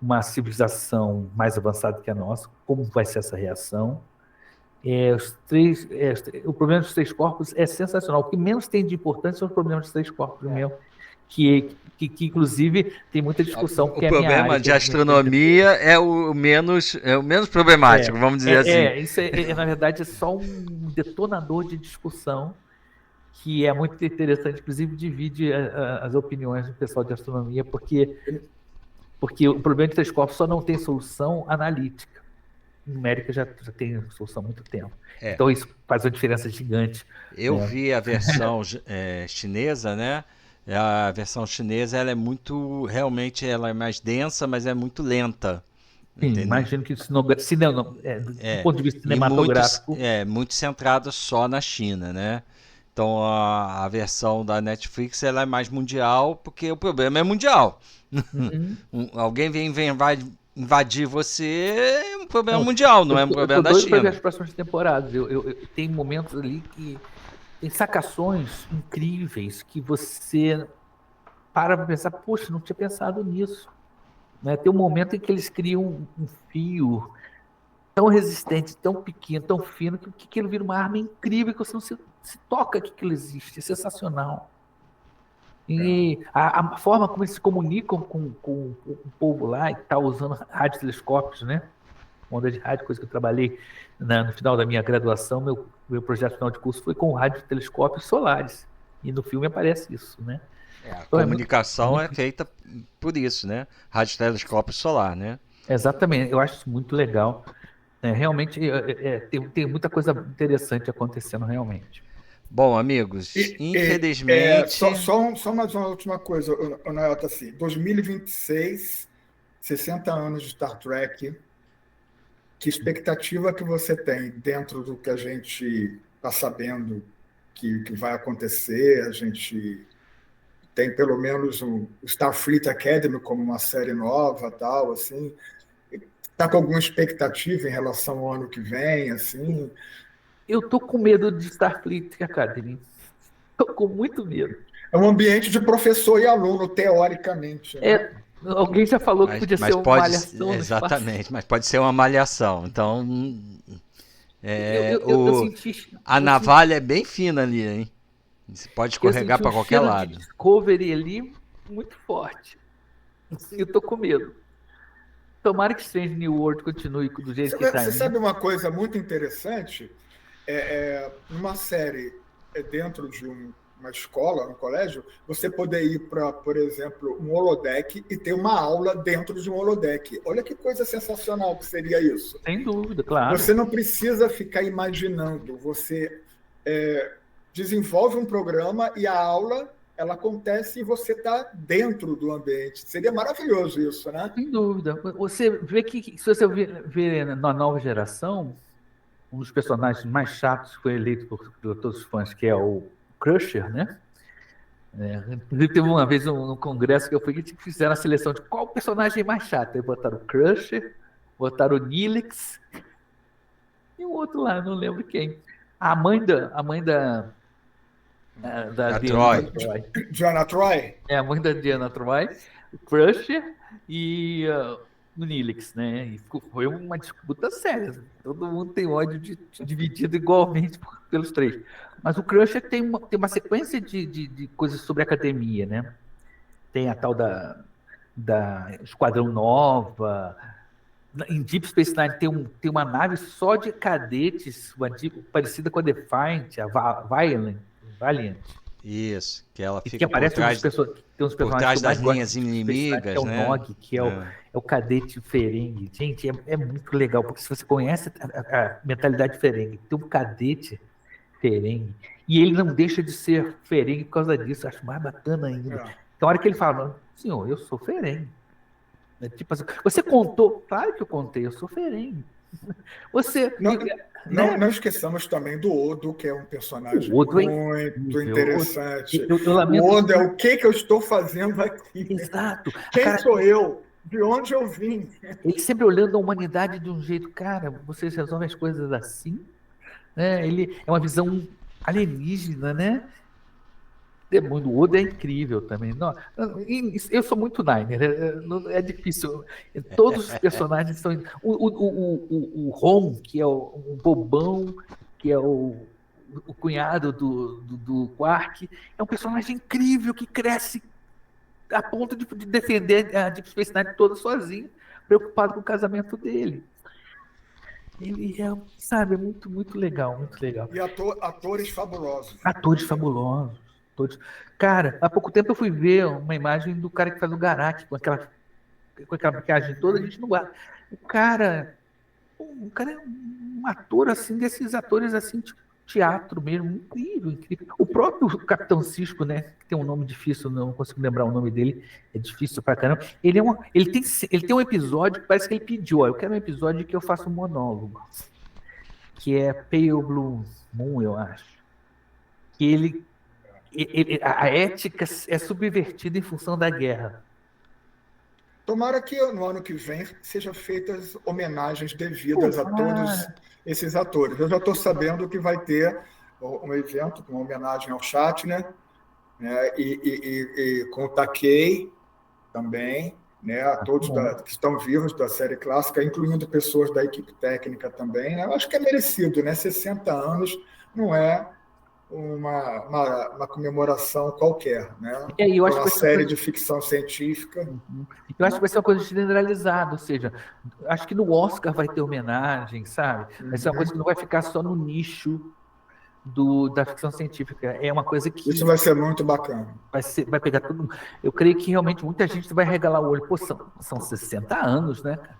uma civilização mais avançada que a nossa, como vai ser essa reação. O problema dos 3 corpos é sensacional. O que menos tem de importância são os problemas dos 3 corpos mesmo, que inclusive tem muita discussão. O problema de astronomia é o menos problemático, vamos dizer assim. Isso na verdade é só um detonador de discussão que é muito interessante, inclusive divide as opiniões do pessoal de astronomia, porque o problema de 3 corpos só não tem solução analítica. Numérica já tem solução há muito tempo. Então isso faz uma diferença gigante. Eu vi a versão chinesa, né? A versão chinesa ela ela é mais densa, mas é muito lenta. Sim, imagino que do ponto de vista cinematográfico. Muito centrada só na China, né? Então a versão da Netflix ela é mais mundial, porque o problema é mundial. Alguém vai invadir você, é um problema mundial, não é um problema da China. Eu tô doido para ver as próximas temporadas. Tem momentos ali que tem sacações incríveis que você para pensar, poxa, não tinha pensado nisso. Né? Tem um momento em que eles criam um fio tão resistente, tão pequeno, tão fino, que aquilo vira uma arma incrível que você não se toca que aquilo existe. É sensacional. E a forma como eles se comunicam com o povo lá, e está usando radiotelescópios, né? Onda de rádio, coisa que eu trabalhei no final da minha graduação, meu projeto final de curso foi com radiotelescópios solares. E no filme aparece isso, né? A Então, comunicação é feita por isso, né? Radiotelescópio solar, né? exatamente, eu acho isso muito legal. Realmente tem muita coisa interessante acontecendo realmente. Bom, amigos, Só, infelizmente. só mais uma última coisa, Nayota, assim, 2026, 60 anos de Star Trek, que expectativa que você tem dentro do que a gente está sabendo que vai acontecer? A gente tem pelo menos o Starfleet Academy como uma série nova, tal, assim. Está com alguma expectativa em relação ao ano que vem, assim? Eu tô com medo de Starfleet Academy. Tô com muito medo. É um ambiente de professor e aluno, teoricamente, né? Alguém já falou que podia ser Mas uma pode. malhação no espaço. Exatamente, mas pode ser uma malhação. Então. Eu senti. A navalha é bem fina ali, hein? Você pode Eu escorregar senti um para qualquer cheiro de lado. Discovery ali muito forte. Eu tô com medo. Tomara que Strange New World continue do jeito que está Você indo. sabe uma coisa muito interessante? Numa série dentro de uma escola, um colégio, você poder ir para, por exemplo, um holodeck e ter uma aula dentro de um holodeck. Olha que coisa sensacional que seria isso. Sem dúvida, claro. Você não precisa ficar imaginando, você desenvolve um programa e a aula ela acontece e você está dentro do ambiente. Seria maravilhoso isso, né? Sem dúvida. Você vê que, se você ver na nova geração, um dos personagens mais chatos que foi eleito por todos os fãs, que é o Crusher, né? Teve uma vez no congresso que eu fui que fizeram a seleção de qual personagem mais chato. Aí botaram o Crusher, botaram o Neelix e o outro lá, não lembro quem. A mãe da Diana Troy. Diana Troy? A mãe da Diana Troy, o Crusher e o Neelix, né? E foi uma disputa séria. Todo mundo tem ódio dividido igualmente pelos três. Mas o Crusher tem uma sequência de coisas sobre a academia, né? Tem a tal da Esquadrão Nova. Em Deep Space Nine tem uma nave só de cadetes, parecida com a Defiant, a Valiant. Isso, que ela fica que aparece por trás das linhas inimigas, que é o né? Nog, que é o cadete Ferengi. Gente, é muito legal, porque se você conhece a mentalidade Ferengi, tem um cadete Ferengi, e ele não deixa de ser Ferengi por causa disso, acho mais bacana ainda. Então, a hora que ele fala, senhor, eu sou Ferengi. Tipo assim, você contou? Claro que eu contei, eu sou Ferengi. Você... Não esqueçamos também do Odo, que é um personagem muito interessante. O Odo é o que eu estou fazendo aqui? Exato. Quem sou eu? De onde eu vim? Ele sempre olhando a humanidade de um jeito, cara, vocês resolvem as coisas assim? Ele é uma visão alienígena, né? O Odo é incrível também. Não, eu sou muito Niner, é difícil. Todos os personagens são. O Ron, que é um bobão, que é o cunhado do Quark, é um personagem incrível que cresce a ponto de defender a Deep Space Nine toda sozinho, preocupado com o casamento dele. Ele sabe, muito, muito legal, muito legal. E atores fabulosos. Atores fabulosos. Cara, há pouco tempo eu fui ver uma imagem do cara que faz o Garak com aquela maquiagem toda, a gente não guarda. O cara é um ator assim, desses atores assim, tipo teatro mesmo, incrível, incrível. O próprio Capitão Cisco, né, que tem um nome difícil, não consigo lembrar o nome dele, é difícil pra caramba. Ele tem um episódio que parece que ele pediu, eu quero um episódio que eu faça um monólogo, que é Pale Blue Moon, eu acho. Que a ética é subvertida em função da guerra. Tomara que no ano que vem sejam feitas homenagens devidas a todos esses atores. Eu já estou sabendo que vai ter um evento com homenagem ao Shatner, né? E com o Takei também, né? A todos que estão vivos da série clássica, incluindo pessoas da equipe técnica também. Né? Eu acho que é merecido, né? 60 anos não é uma comemoração qualquer, né? Uma série de ficção científica. Eu acho que vai ser uma coisa generalizada, ou seja, acho que no Oscar vai ter homenagem, sabe? Vai ser uma coisa que não vai ficar só no nicho da ficção científica. É uma coisa que Isso vai ser muito bacana. vai pegar tudo. Eu creio que realmente muita gente vai regalar o olho. Pô, são 60 anos, né, cara?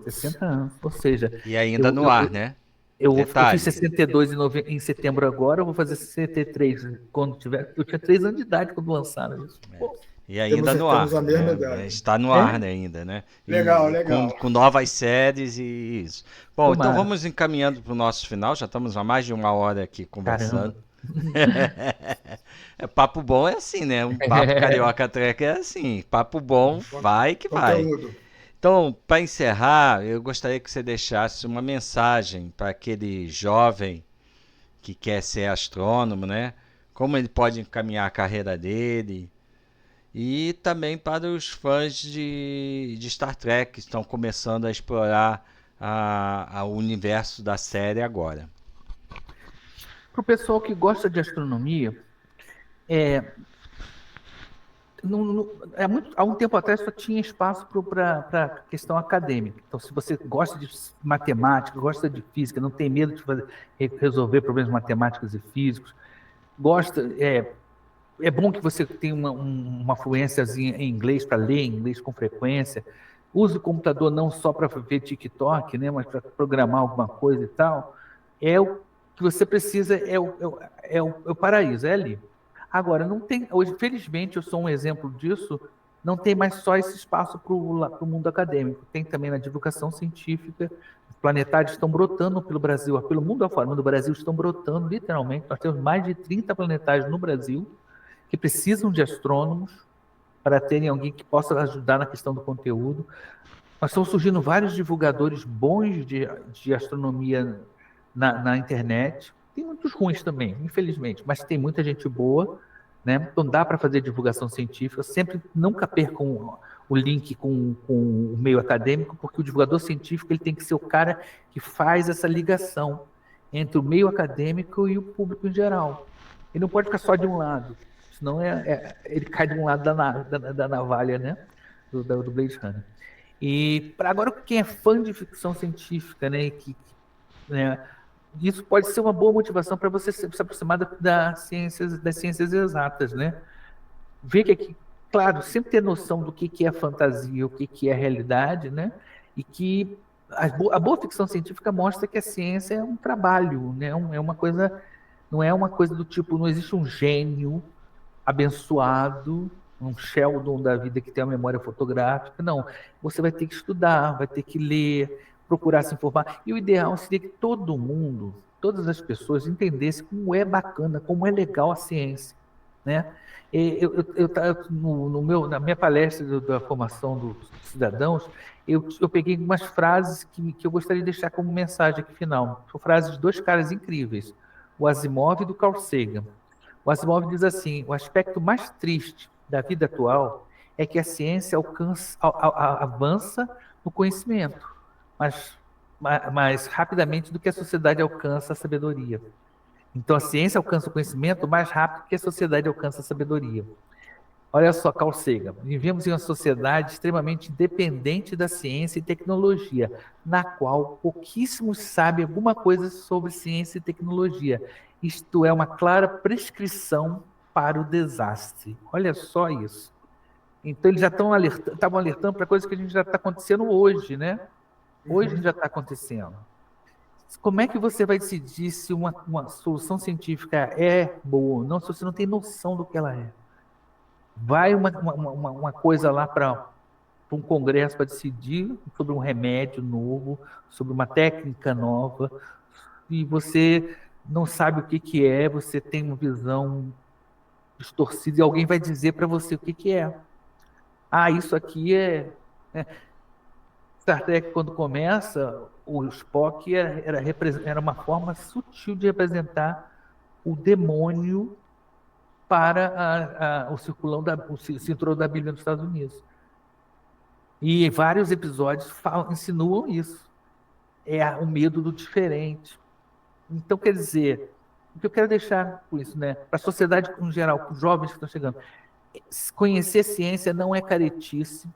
60 anos. Ou seja, E ainda no ar, né? eu Detalhe. fiz 62 em setembro agora, eu vou fazer 63 quando tiver. Eu tinha 3 anos de idade quando lançaram isso. Pô, E ainda no ar. Temos a mesma Né? idade. Está no ar ainda, né? Legal, E legal. com novas séries e isso. Bom, então Tomara. vamos encaminhando para o nosso final. Já estamos há mais de 1 hora aqui conversando. Papo bom é assim, né? Um papo Carioca Trek é assim. Papo bom, vai que vai. Conteúdo. Então, para encerrar, eu gostaria que você deixasse uma mensagem para aquele jovem que quer ser astrônomo, né? Como ele pode encaminhar a carreira dele. E também para os fãs de Star Trek que estão começando a explorar o universo da série agora. Para o pessoal que gosta de astronomia, há um tempo atrás só tinha espaço para a questão acadêmica. Então, se você gosta de matemática, gosta de física, não tem medo de resolver problemas matemáticos e físicos, é bom que você tenha uma fluênciazinha em inglês, para ler em inglês com frequência. Use o computador não só para ver TikTok, né, mas para programar alguma coisa e tal. O que você precisa é o paraíso, é ali. Agora, não tem. Hoje, felizmente, eu sou um exemplo disso. Não tem mais só esse espaço para o mundo acadêmico. Tem também na divulgação científica. Os planetários estão brotando pelo Brasil, pelo mundo afora, no Brasil estão brotando, literalmente. Nós temos mais de 30 planetários no Brasil que precisam de astrônomos para terem alguém que possa ajudar na questão do conteúdo. Nós estão surgindo vários divulgadores bons de astronomia na internet. Tem muitos ruins também, infelizmente, mas tem muita gente boa, né? Então dá para fazer divulgação científica. Sempre nunca percam o link com o meio acadêmico, porque o divulgador científico ele tem que ser o cara que faz essa ligação entre o meio acadêmico e o público em geral. Ele não pode ficar só de um lado, senão ele cai de um lado da navalha, né? Do Blade Runner. E para agora, quem é fã de ficção científica, né? Né, isso pode ser uma boa motivação para você se aproximar das ciências exatas, né? Ver que, claro, sempre ter noção do que é fantasia, o que é realidade, né? E que a boa ficção científica mostra que a ciência é um trabalho, né? É uma coisa, não é uma coisa do tipo, não existe um gênio abençoado, um Sheldon da vida que tem uma memória fotográfica, não. Você vai ter que estudar, vai ter que ler, procurar se informar. E o ideal seria que todo mundo, todas as pessoas entendessem como é bacana, como é legal a ciência, né? Na minha palestra da formação dos cidadãos, eu peguei umas frases que eu gostaria de deixar como mensagem aqui final. São frases de 2 caras incríveis, o Asimov e do Carl Sagan. O Asimov diz assim: o aspecto mais triste da vida atual é que a ciência avança no conhecimento, mas mais rapidamente do que a sociedade alcança a sabedoria. Então a ciência alcança o conhecimento mais rápido que a sociedade alcança a sabedoria. Olha só, Carl Sagan, vivemos em uma sociedade extremamente dependente da ciência e tecnologia, na qual pouquíssimos sabem alguma coisa sobre ciência e tecnologia. Isto é uma clara prescrição para o desastre. Olha só isso. Então eles já estavam alertando para coisas que a gente já está acontecendo hoje, né? Hoje já está acontecendo. Como é que você vai decidir se uma solução científica é boa ou não, se você não tem noção do que ela é? Vai uma coisa lá para um congresso para decidir sobre um remédio novo, sobre uma técnica nova, e você não sabe o que é, você tem uma visão distorcida e alguém vai dizer para você o que é. Ah, isso aqui Star Trek, quando começa, o Spock era uma forma sutil de representar o demônio para o cinturão da Bíblia nos Estados Unidos. E vários episódios insinuam isso. É o medo do diferente. Então, quer dizer, o que eu quero deixar com isso, né? Para a sociedade em geral, para os jovens que estão chegando, conhecer ciência não é caretice,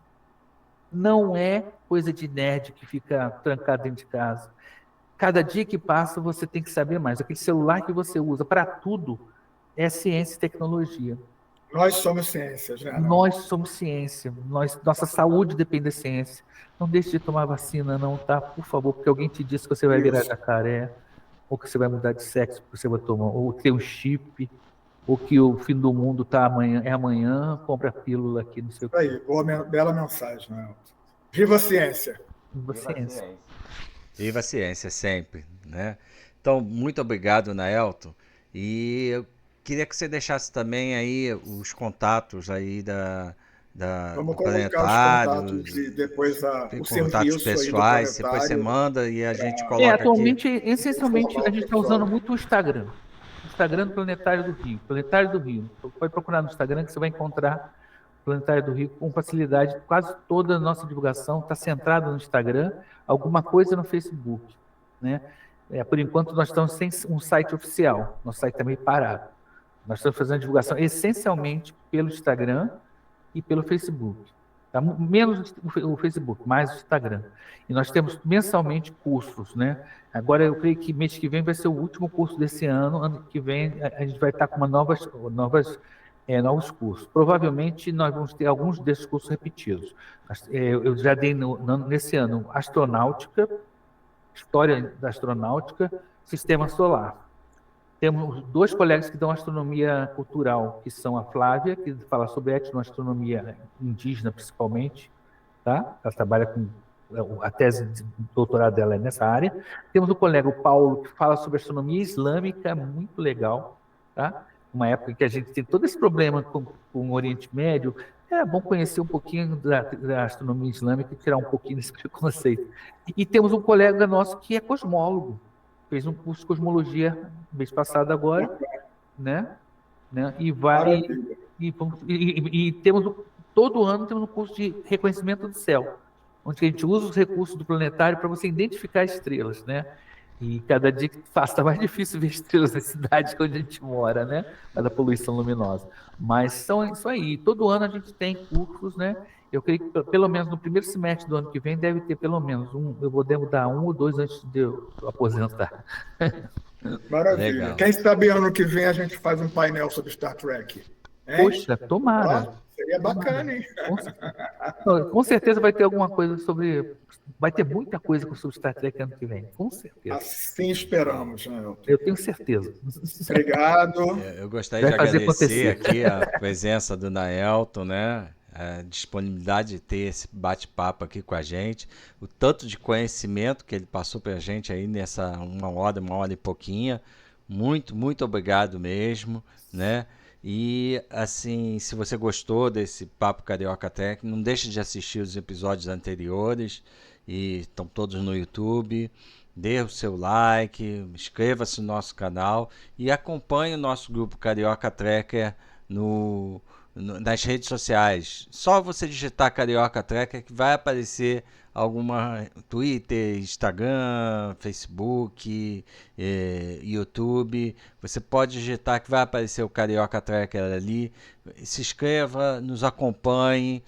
não é coisa de nerd que fica trancado dentro de casa. cada dia que passa você tem que saber mais. Aquele celular que você usa para tudo é ciência e tecnologia. Nós somos ciências, né? Nós somos ciência. Nossa saúde depende da ciência. Não deixe de tomar vacina, não, tá? Por favor, porque alguém te disse que você vai virar jacaré, ou que você vai mudar de sexo, porque você vai tomar, ou ter um chip, ou que o fim do mundo tá amanhã, compra a pílula aqui no seu. Aí, bela mensagem, né? Viva a ciência! Viva a ciência! Viva a ciência sempre, né? Então, muito obrigado, Naelton. E eu queria que você deixasse também aí os contatos aí Vamos do colocar planetário, os contatos e depois o contatos serviço pessoais, aí do depois você planetário. manda e a gente coloca Atualmente, aqui. essencialmente, a gente está usando muito o Instagram. O Instagram do Planetário do Rio. Planetário do Rio. Pode procurar no Instagram que você vai encontrar o Planetário do Rio com facilidade. Quase toda a nossa divulgação está centrada no Instagram, alguma coisa no Facebook, né? Por enquanto, nós estamos sem um site oficial. Nosso site está meio parado. Nós estamos fazendo a divulgação essencialmente pelo Instagram e pelo Facebook. Tá? Menos o Facebook, mais o Instagram. E nós temos mensalmente cursos, né? Agora eu creio que mês que vem vai ser o último curso desse ano. Ano que vem a gente vai estar com novos cursos. Provavelmente nós vamos ter alguns desses cursos repetidos. Eu já dei nesse ano astronáutica, história da astronáutica, sistema solar. Temos 2 colegas que dão astronomia cultural, que são a Flávia, que fala sobre etnoastronomia indígena, principalmente, tá? Ela trabalha com a tese de doutorado dela nessa área. Temos o colega o Paulo, que fala sobre astronomia islâmica, muito legal, tá? Uma época que a gente tem todo esse problema com o Oriente Médio, é bom conhecer um pouquinho da astronomia islâmica e tirar um pouquinho desse preconceito. E temos um colega nosso que é cosmólogo, fez um curso de cosmologia mês passado agora, né? E temos todo ano temos um curso de reconhecimento do céu, onde a gente usa os recursos do planetário para você identificar estrelas, né? E cada dia que passa está mais difícil ver estrelas na cidade onde a gente mora, né? Da poluição luminosa. Mas são isso aí. Todo ano a gente tem cursos, né? Eu creio que pelo menos no primeiro semestre do ano que vem deve ter pelo menos eu vou dar 1 ou 2 antes de eu aposentar. Maravilha. Legal. Quem sabe ano que vem a gente faz um painel sobre Star Trek. Hein? Poxa, tomara. Seria bacana, hein? Com certeza vai ter alguma coisa sobre. Vai ter muita coisa sobre Star Trek ano que vem. Com certeza. Assim esperamos, né? Eu tenho certeza. Obrigado. Eu gostaria de agradecer aqui a presença do Naelton, né? A disponibilidade de ter esse bate-papo aqui com a gente, o tanto de conhecimento que ele passou para a gente aí nessa 1 hora e pouquinho. Muito, muito obrigado mesmo, né? E assim, se você gostou desse Papo Carioca Trek, não deixe de assistir os episódios anteriores, e estão todos no YouTube. Dê o seu like, inscreva-se no nosso canal e acompanhe o nosso grupo Carioca Trekker nas redes sociais. Só você digitar Carioca Trekker que vai aparecer alguma Twitter, Instagram, Facebook, YouTube. Você pode digitar que vai aparecer o Carioca Trekker ali. Se inscreva, nos acompanhe.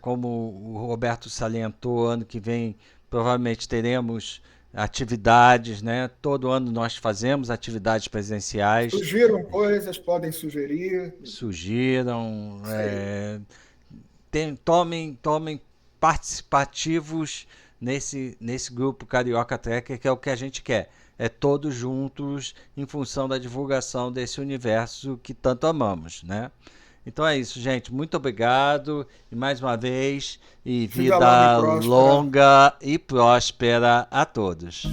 Como o Roberto salientou, ano que vem provavelmente teremos atividades, né? Todo ano nós fazemos atividades presenciais. Sugiram coisas, podem sugerir. Sugiram. Tomem participativos nesse grupo Carioca Trekker, que é o que a gente quer. É todos juntos em função da divulgação desse universo que tanto amamos, né? Então é isso, gente. Muito obrigado. E mais uma vez, vida longa e próspera a todos.